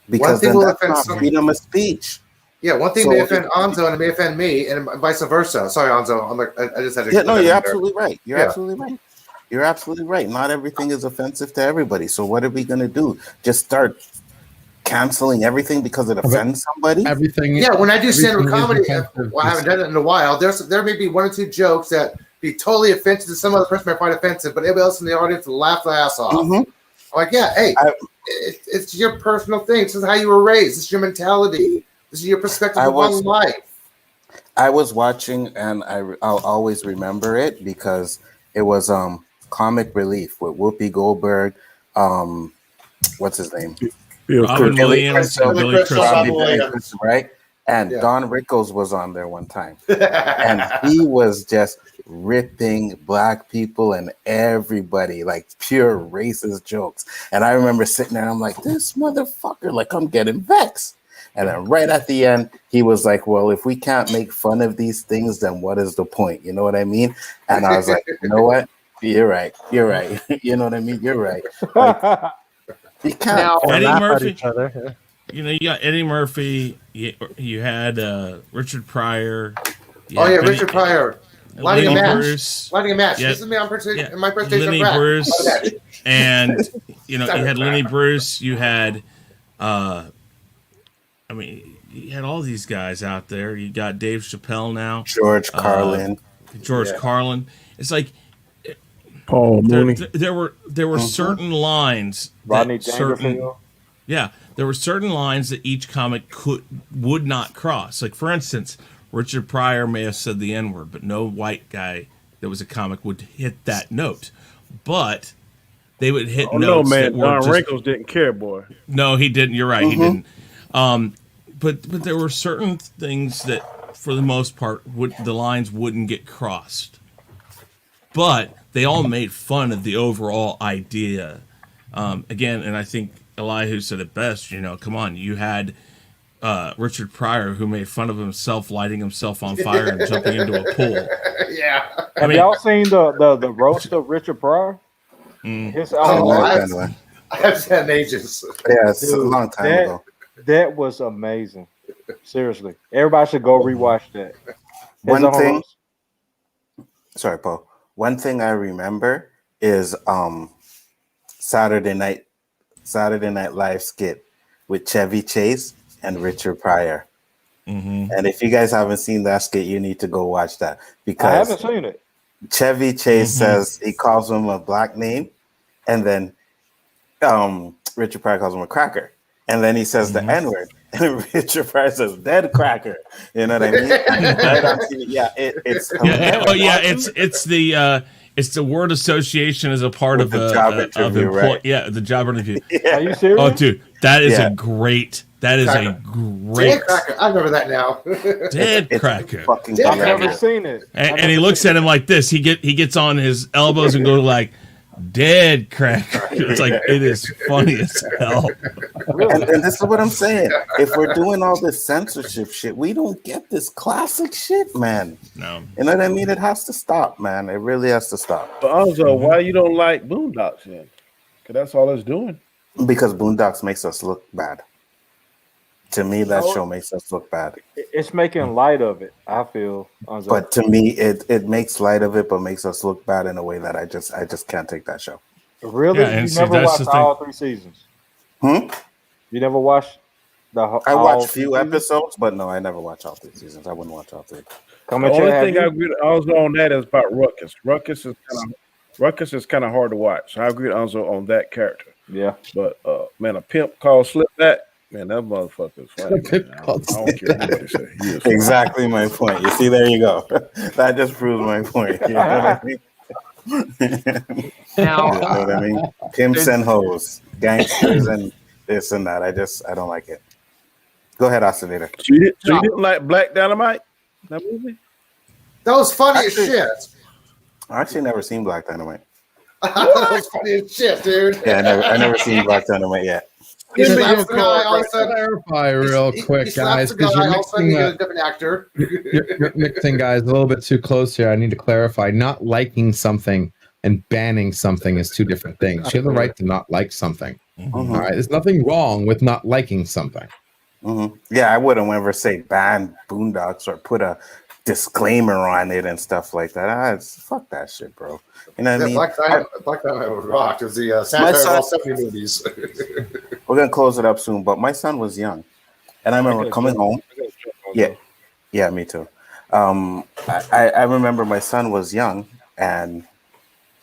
Because then that's not freedom of speech. Yeah, one thing may offend Anzo and it may offend me, and vice versa. Sorry, Anzo. I just had to. Yeah, no, you're absolutely right. You're absolutely right. You're absolutely right. Not everything is offensive to everybody. So what are we going to do? Just start canceling everything because it offends somebody? Everything. Yeah, when I do stand-up comedy, I haven't done it in a while. There may be one or two jokes that be totally offensive to some other person might find offensive, but everybody else in the audience will laugh their ass off. Mm-hmm. I'm like, it's your personal thing. This is how you were raised. This is your mentality. This is your perspective on life. I was watching, and I'll always remember it because it was Comic Relief with Whoopi Goldberg. What's his name? Robin Williams and Billy Crystal, right? And Don Rickles was on there one time, and he was just ripping black people and everybody, like pure racist jokes. And I remember sitting there, and I'm like, this motherfucker, like I'm getting vexed. And then right at the end, he was like, well, if we can't make fun of these things, then what is the point? You know what I mean? And I was like, you know what? You're right. You're right. You know what I mean? You're right. Like, you can't. Now, Eddie Murphy. You got Eddie Murphy. You had Richard Pryor. Richard Pryor. Lighting a match. Bruce. Lighting a match. Yeah. This is me on my presentation. Lenny Bruce. And, you had Lenny Bruce. You had... you had all these guys out there. You got Dave Chappelle now. George Carlin. Carlin. It's like Paul Mooney. There were certain lines. Rodney Dangerfield. There were certain lines that each comic would not cross. Like for instance, Richard Pryor may have said the N-word, but no white guy that was a comic would hit that note. But they would hit notes. No, man. Don Rickles didn't care, boy. No, he didn't. You're right. He didn't. But there were certain things that, for the most part, the lines wouldn't get crossed. But they all made fun of the overall idea. Again, and I think Elihu said it best. You know, come on, you had Richard Pryor who made fun of himself lighting himself on fire and jumping into a pool. Yeah. Have y'all seen the roast of Richard Pryor? His I have seen ages. Yeah, it's a long time ago. That was amazing. Seriously, everybody should go rewatch that. One thing. Sorry, Paul. One thing I remember is Saturday Night Live skit with Chevy Chase and Richard Pryor. And if you guys haven't seen that skit, you need to go watch that because I haven't seen it. Chevy Chase says he calls him a black name, and then Richard Pryor calls him a cracker, and then he says the N-word, and Richard Pryor says dead cracker. You know what I mean? It's the word association as a part of the job interview, right? Yeah, the job interview. Are you serious? Oh, dude, that is a great. That is a great. Dead cracker. I remember that now. Dead cracker. I've never seen it. And he looks at him like this. He gets on his elbows and goes like, "Dead cracker." It's like it is funny as hell. And this is what I'm saying. If we're doing all this censorship shit, we don't get this classic shit, man. No. You know what I mean? It has to stop, man. It really has to stop. But also, why you don't like Boondocks then? Because that's all it's doing. Because Boondocks makes us look bad. To me, that show makes us look bad. It's making light of it, I feel. But to me, it makes light of it, but makes us look bad in a way that I just can't take that show. Really? Yeah, you never watched all 3 seasons? You never watched I watched a few episodes, but no, I never watched all 3 seasons. I wouldn't watch all 3. The only thing I agree also on that is about Ruckus. Ruckus is kind of hard to watch. I agree also on that character. Yeah. But man, a pimp called Slipback. Man, that motherfucker is funny. I don't care what they say. He is funny. Exactly my point. You see, there you go. That just proves my point. You know what I mean? You know what I mean? Pimps and hoes, gangsters, and this and that. I don't like it. Go ahead, Oscillator. So you didn't like Black Dynamite? That movie? That was funny as shit. I actually never seen Black Dynamite. That was funny as shit, dude. Yeah, I never seen Black Dynamite yet. He slaps the guy, all of a sudden. Clarify real quick, guys, because you're mixing a different actor. You're mixing, guys, a little bit too close here. I need to clarify. Not liking something and banning something is 2 different things. You have the right to not like something. All right, there's nothing wrong with not liking something. Yeah, I wouldn't ever say ban Boondocks or put a disclaimer on it and stuff like that. Fuck that shit, bro. You know what I mean? Black Dynamite was rocked. It was the satire of all 70 movies. We're gonna close it up soon, but my son was young, and I remember coming home. Yeah, me too. I remember my son was young, and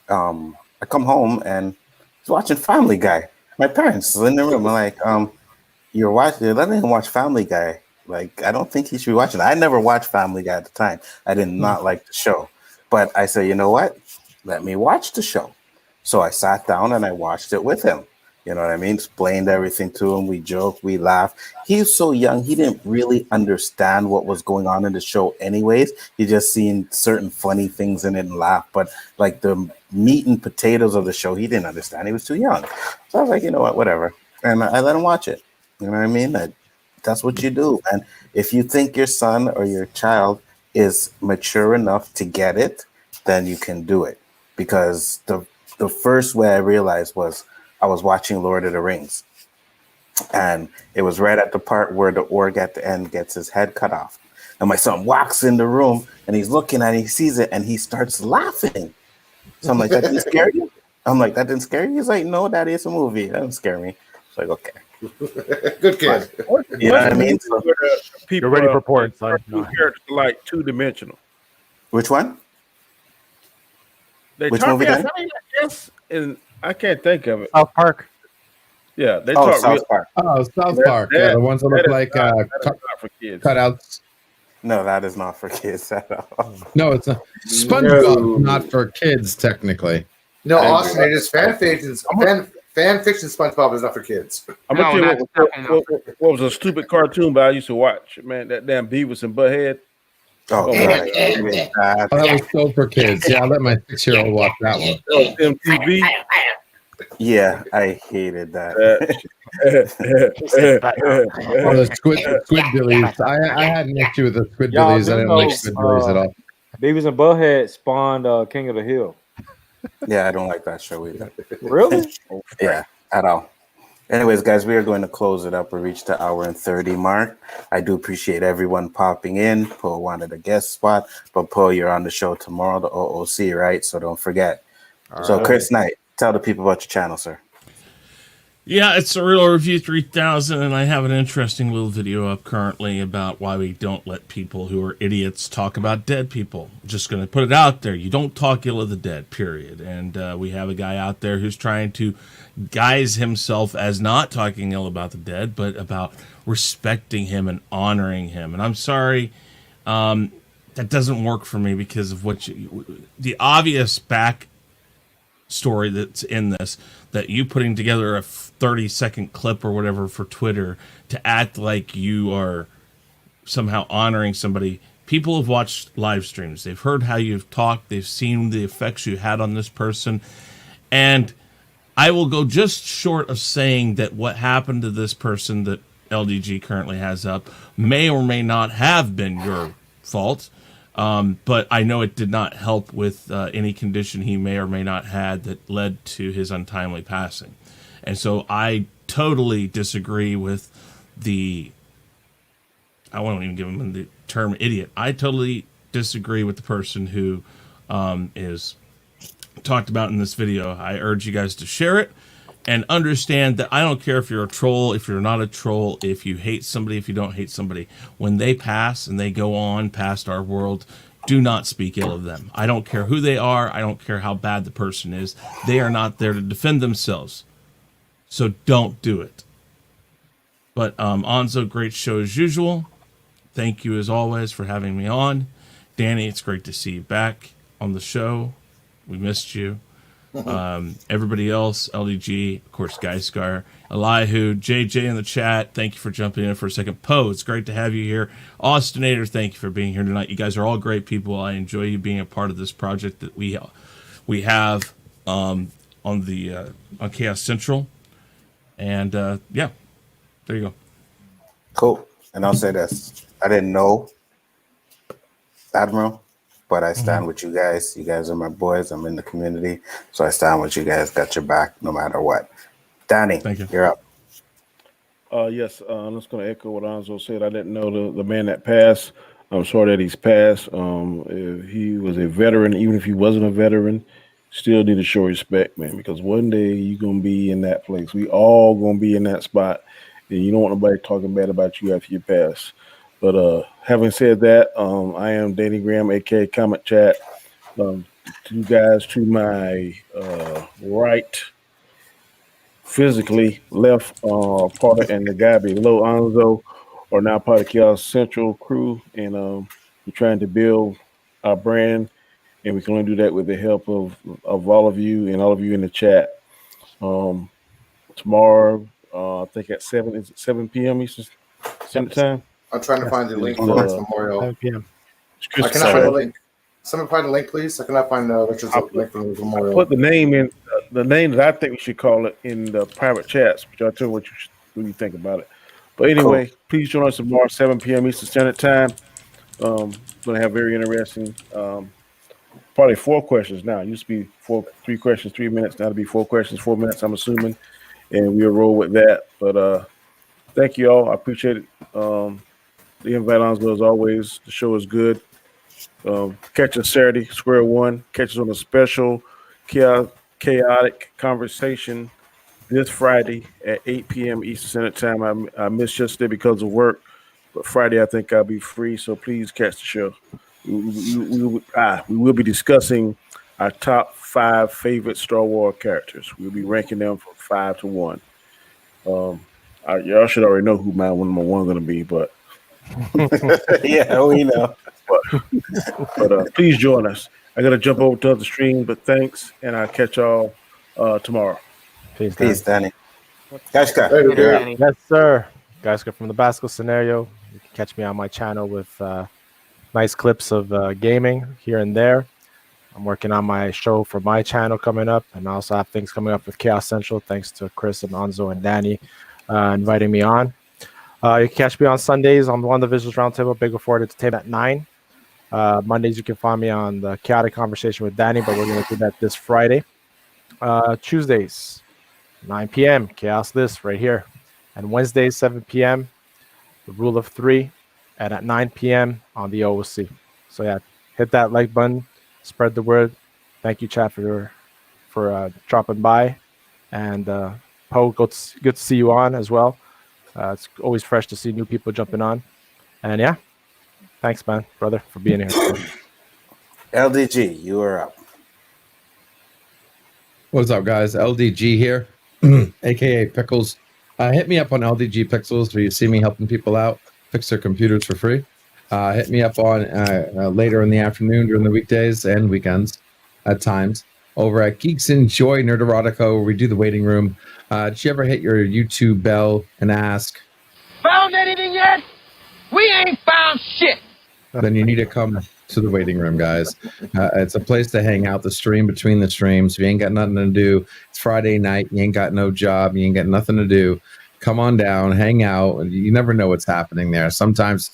I come home and he's watching Family Guy. My parents in the room are like, "You're letting him watch Family Guy." Like, I don't think he should be watching. I never watched Family Guy at the time. I did not like the show, but I said, you know what? Let me watch the show. So I sat down and I watched it with him. You know what I mean? Explained everything to him. We joked, we laughed. He was so young, he didn't really understand what was going on in the show anyways. He just seen certain funny things in it and laughed. But like the meat and potatoes of the show, he didn't understand. He was too young. So I was like, you know what, whatever. And I let him watch it. You know what I mean? That's what you do. And if you think your son or your child is mature enough to get it, then you can do it. Because the first way I realized was I was watching Lord of the Rings. And it was right at the part where the orc at the end gets his head cut off. And my son walks in the room and he's looking at it, he sees it, and he starts laughing. So I'm like, that didn't scare you? I'm like, that didn't scare you? He's like, no, Daddy, it's a movie. That didn't scare me. It's like, okay. Good kid. You know what I mean? So, you're ready for porn, son. Characters like 2-dimensional. Which one? Which movie? Yes, and I can't think of it. South Park. Yeah, they talk South Park. Oh, South Park. The ones that look like for kids. cutouts. No, that is not for kids at all. No, it's not. SpongeBob not for kids technically. No, Austin, it is fan fiction. Fan fiction SpongeBob is not for kids. I'm gonna tell you what was a stupid cartoon, but I used to watch. Man, that damn Beavis and Butthead. Oh, that was so for kids. Yeah, I let my 6-year-old watch that one. MTV. Yeah, I hated that. Oh, the squidbillies. I had an issue with the Y'all squidbillies. I do didn't know like squidbillies at all. Beavis and Butthead spawned King of the Hill. Yeah, I don't like that show either. Really? Yeah, at all. Anyways, guys, we are going to close it up. We reached the hour and 30 mark. I do appreciate everyone popping in. Paul wanted a guest spot, but Paul, you're on the show tomorrow, the OOC, right? So don't forget. So, Chris Knight, tell the people about your channel, sir. Yeah, it's a Real Review 3000, and I have an interesting little video up currently about why we don't let people who are idiots talk about dead people. Just going to put it out there. You don't talk ill of the dead, period. And we have a guy out there who's trying to guise himself as not talking ill about the dead, but about respecting him and honoring him. And I'm sorry, that doesn't work for me because of the obvious back story that's in this, that you putting together a 30-second clip or whatever for Twitter to act like you are somehow honoring somebody. People have watched live streams. They've heard how you've talked. They've seen the effects you had on this person. And I will go just short of saying that what happened to this person that LDG currently has up may or may not have been your fault. But I know it did not help with any condition he may or may not had that led to his untimely passing. And so I totally disagree with I won't even give him the term idiot. I totally disagree with the person who is talked about in this video. I urge you guys to share it and understand that I don't care if you're a troll, if you're not a troll, if you hate somebody, if you don't hate somebody. When they pass and they go on past our world, do not speak ill of them. I don't care who they are. I don't care how bad the person is. They are not there to defend themselves. So don't do it. But Anzo, great show as usual. Thank you as always for having me on. Danny, it's great to see you back on the show. We missed you. Everybody else, LDG, of course, Guyskar, Elihu, JJ in the chat, thank you for jumping in for a second. Poe, it's great to have you here. Austinator, thank you for being here tonight. You guys are all great people. I enjoy you being a part of this project that we have on Chaos Central. And yeah, there you go. Cool. And I'll say this. I didn't know Admiral, but I stand with you guys. You guys are my boys. I'm in the community. So I stand with you guys. Got your back no matter what. Danny, thank you. You're up. Yes, I'm just going to echo what Anzo said. I didn't know the man that passed. I'm sorry that he's passed. He was a veteran. Even if he wasn't a veteran, still need to show respect, man, because one day you're going to be in that place. We all going to be in that spot, and you don't want nobody talking bad about you after you pass. But having said that, I am Danny Graham, AKA Comment Chat. You guys to my right, physically left, part and the guy below, Anzo, are now part of Chaos Central crew, and we're trying to build our brand, and we can only do that with the help of all of you and all of you in the chat. Tomorrow, I think at 7 p.m. Eastern Standard Time. I'm trying to find the link for Rich's memorial. 7 p.m. I cannot find the link. Someone find the link, please. I cannot find Richard's link for the memorial. Put the name in, the name that I think we should call it in the private chats, but y'all tell me what you think about it. But anyway, Please join us tomorrow, 7 p.m. Eastern Standard Time. Going to have very interesting, probably 4 questions now. It used to be 3 questions, 3 minutes. Now to be 4 questions, 4 minutes, I'm assuming. And we'll roll with that. But thank you all. I appreciate it. The invite on as always. The show is good. Catch us Saturday, Square One. Catch us on a special chaotic conversation this Friday at 8 p.m. Eastern Standard Time. I missed yesterday because of work, but Friday I think I'll be free. So please catch the show. We will be discussing our top 5 favorite Star Wars characters. We'll be ranking them from 5 to 1. Y'all should already know who my number 1 going to be, but yeah, we know. But please join us. I got to jump over to the stream, but thanks, and I'll catch y'all tomorrow. Peace, Danny. Guyska. Yes, sir. Guyska from the Basco Scenario. You can catch me on my channel with nice clips of gaming here and there. I'm working on my show for my channel coming up, and I also have things coming up with Chaos Central. Thanks to Chris and Anzo and Danny inviting me on. You can catch me on Sundays on One of the Visuals Roundtable, Big Before to Table at 9. Mondays, you can find me on the Chaotic Conversation with Danny, but we're going to do that this Friday. Tuesdays, 9 p.m., Chaos List right here. And Wednesdays, 7 p.m., The Rule of Three. And at 9 p.m. on the OOC. So, yeah, hit that like button, spread the word. Thank you, chat, for dropping by. And Poe, good to see you on as well. It's always fresh to see new people jumping on. And yeah, thanks, man, brother, for being here. LDG, you are up. What's up, guys? LDG here, AKA Pickles. Hit me up on LDG Pixels where you see me helping people out, fix their computers for free. Hit me up on later in the afternoon during the weekdays and weekends at times. Over at Geeks Enjoy Nerderotica, where we do the waiting room. Did you ever hit your YouTube bell and ask, "Found anything yet? We ain't found shit." Then you need to come to the waiting room, guys. It's a place to hang out, the stream between the streams. If you ain't got nothing to do, it's Friday night, you ain't got no job, you ain't got nothing to do, come on down, hang out. You never know what's happening there. Sometimes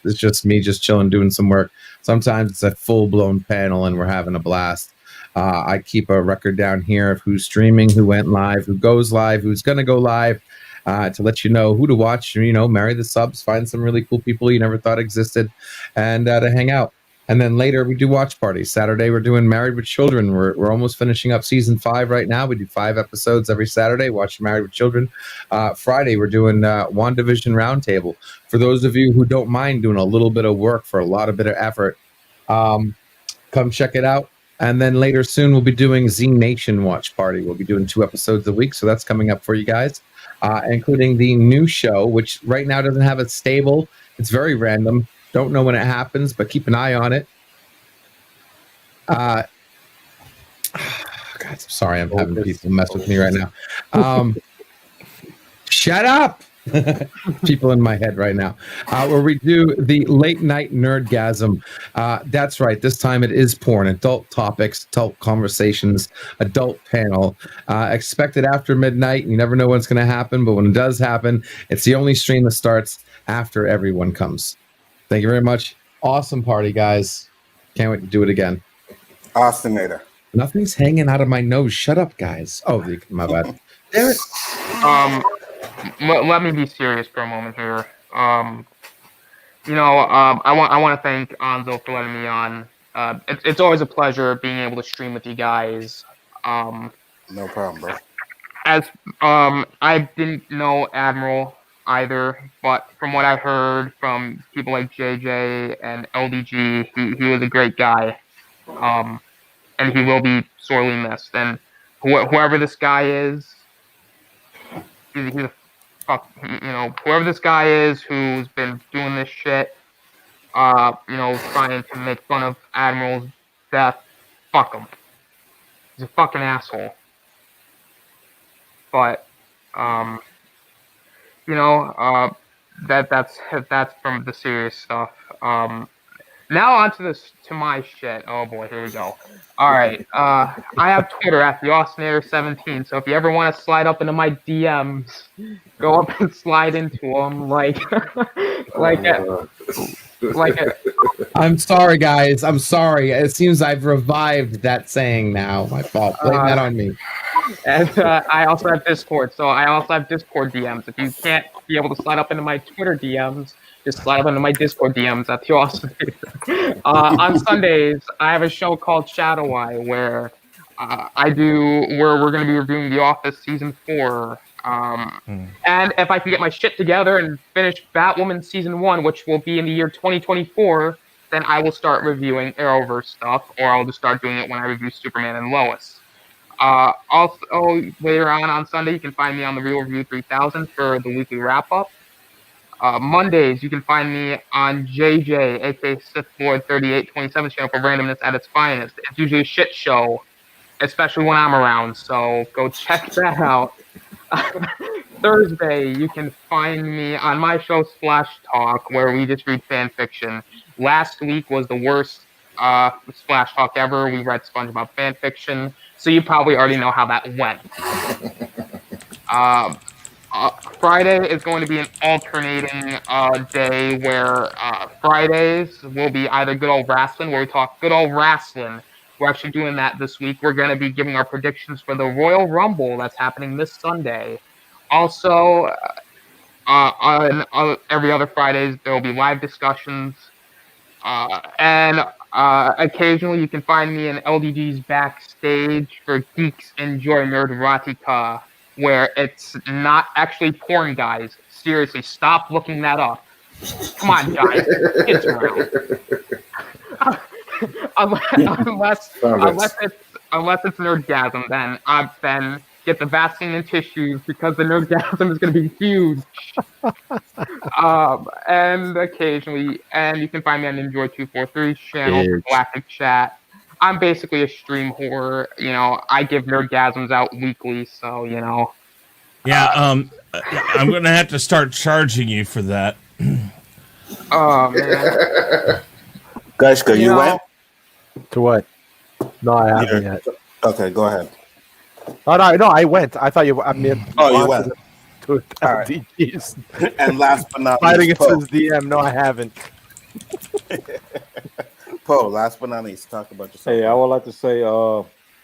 it's just me just chilling, doing some work. Sometimes it's a full-blown panel and we're having a blast. I keep a record down here of who's streaming, who went live, who goes live, who's going to go live, to let you know who to watch, marry the subs, find some really cool people you never thought existed, and to hang out. And then later we do watch parties. Saturday we're doing Married with Children. We're almost finishing up season 5 right now. We do 5 episodes every Saturday, watch Married with Children. Friday we're doing WandaVision Roundtable. For those of you who don't mind doing a little bit of work for a lot of bit of effort, come check it out. And then later soon, we'll be doing Z Nation Watch Party. We'll be doing 2 episodes a week, so that's coming up for you guys, including the new show, which right now doesn't have a stable. It's very random. Don't know when it happens, but keep an eye on it. God, I'm sorry, I'm having people mess with me right now. Shut up! People in my head right now, where we do the late night nerdgasm. That's right, this time it is porn, adult topics, adult conversations, adult panel. Expected after midnight. You never know what's going to happen, but when it does happen, it's the only stream that starts after everyone comes. Thank you very much. Awesome party, guys. Can't wait to do it again. Austinator. Nothing's hanging out of my nose. Shut up, guys. Oh, my bad. Damn it. Let me be serious for a moment here. I want to thank Anzo for letting me on. It's always a pleasure being able to stream with you guys. No problem, bro. I didn't know Admiral either, but from what I heard from people like JJ and LDG, he was a great guy, and he will be sorely missed. And whoever this guy is, he's a whoever this guy is who's been doing this shit, trying to make fun of Admiral's death, fuck him. He's a fucking asshole. But, that's from the serious stuff. Now on to my shit. Oh boy, here we go. All right, I have Twitter at @theaustinator17. So if you ever want to slide up into my DMs, go up and slide into them I'm sorry, guys. I'm sorry. It seems I've revived that saying now. My fault. Blame that on me. And I also have Discord, so I also have Discord DMs. If you can't be able to slide up into my Twitter DMs, just slide up into my Discord DMs at *theaustinator. On Sundays, I have a show called Shadow Eye where we're going to be reviewing The Office Season 4. And if I can get my shit together and finish Batwoman Season 1, which will be in the year 2024, then I will start reviewing Arrowverse stuff, or I'll just start doing it when I review Superman and Lois. Also, later on Sunday, you can find me on The Real Review 3000 for the weekly wrap-up. Mondays, you can find me on JJ, AKA Sithlord3827 channel for randomness at its finest. It's usually a shit show, especially when I'm around, so go check that out. Thursday, you can find me on my show Splash Talk, where we just read fan fiction. Last week was the worst Splash Talk Ever. We read SpongeBob fan fiction, so you probably already know how that went. Friday is going to be an alternating day where Fridays will be either good old wrestling, where we talk good old wrestling. We're actually doing that this week. We're going to be giving our predictions for the Royal Rumble that's happening this Sunday. Also, on every other Fridays, there will be live discussions. And occasionally you can find me in LDG's backstage for Geeks Enjoy Nerderotica, where it's not actually porn, guys. Seriously, stop looking that up. Come on, guys. Kids around. unless it's nerdgasm, then get the vaccine and tissues because the nerdgasm is going to be huge. And occasionally, and you can find me on Enjoy243's channel for Galactic Chat. I'm basically a stream whore. You know, I give nerdgasms out weekly, so you know. Yeah, I'm gonna have to start charging you for that. Oh man. Guys, you went? To what? No, I haven't yet. Okay, go ahead. Oh no, I went. I thought you. I mean, you went. To All LDGs. And last but not Fighting least, against his DM. No, I haven't. Poe, last but not least, talk about yourself. Hey, I would like to say,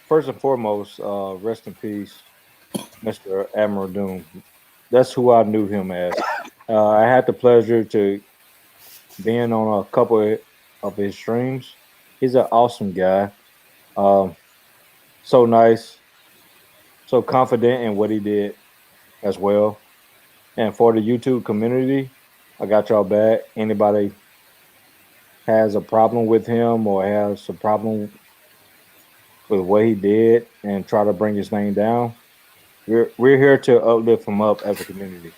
first and foremost, rest in peace, Mr. Admiral Doom. That's who I knew him as. I had the pleasure to being on a couple of his streams. He's an awesome guy. So nice, so confident in what he did as well. And for the YouTube community, I got y'all back. Anybody has a problem with him or has a problem with what he did and try to bring his name down, we're here to uplift him up as a community.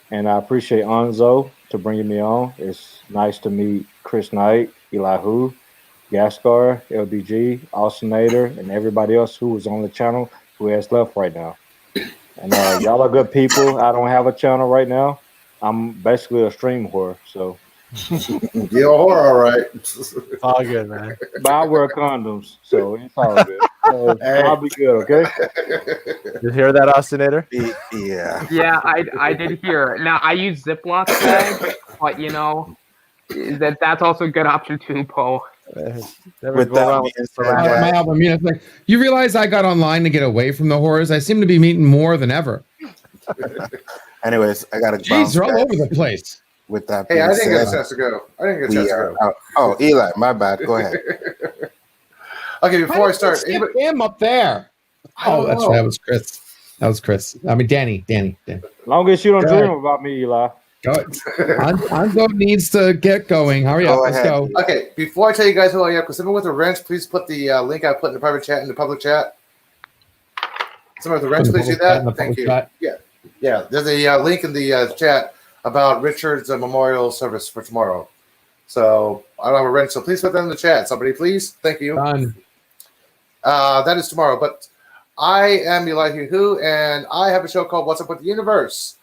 And I appreciate Anzo to bringing me on. It's nice to meet Chris Knight, Elihu, Gaskar, LDG, Alcinator, and everybody else who is on the channel who has left right now. And y'all are good people. I don't have a channel right now. I'm basically a stream whore, so. You're a whore, all right. It's all good, man. But I wear condoms, so it's all good. So I'll be good, okay? You hear that, Ostinator? Yeah. Yeah, I did hear. Now I use Ziploc bags, but you know that's also a good option too, Poe. With that, my album, it's like you realize I got online to get away from the horrors. I seem to be meeting more than ever. Anyways, I gotta. Jeez, they're all over the place. With that, hey, I didn't get a chance to go. Oh, Eli, my bad. Go ahead. Okay, before I start, him up there. Oh, that's right. That was Chris. That was Chris. I mean, Danny. Long as you don't dream about me, Eli. Go. Anzo needs to get going. Hurry up. Let's go. Okay, before I tell you guys who I am, because someone with a wrench, please put the link I put in the private chat in the public chat. Someone with a wrench, please do that. Thank you. Yeah. There's a link in the chat about Richard's memorial service for tomorrow. So I don't have a wrench, so please put that in the chat. Somebody, please. Thank you. Done. That is tomorrow. But I am Elihu-Who, and I have a show called What's Up with the Universe.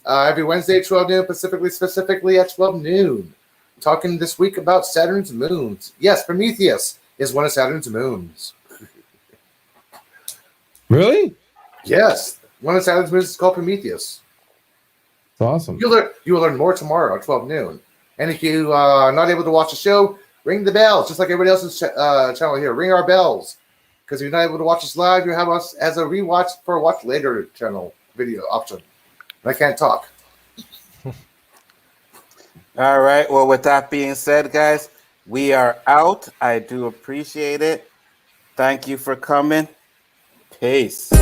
Every Wednesday at 12 noon, specifically at 12 noon. Talking this week about Saturn's moons. Yes, Prometheus is one of Saturn's moons. Really? Yes. One of Saturn's moons is called Prometheus. It's awesome. You will learn more tomorrow at 12 noon. And if you are not able to watch the show, ring the bells, just like everybody else's channel here. Ring our bells. Because if you're not able to watch us live, you have us as a rewatch for a watch later channel video option. I can't talk. All right. Well, with that being said, guys, we are out. I do appreciate it. Thank you for coming. Peace.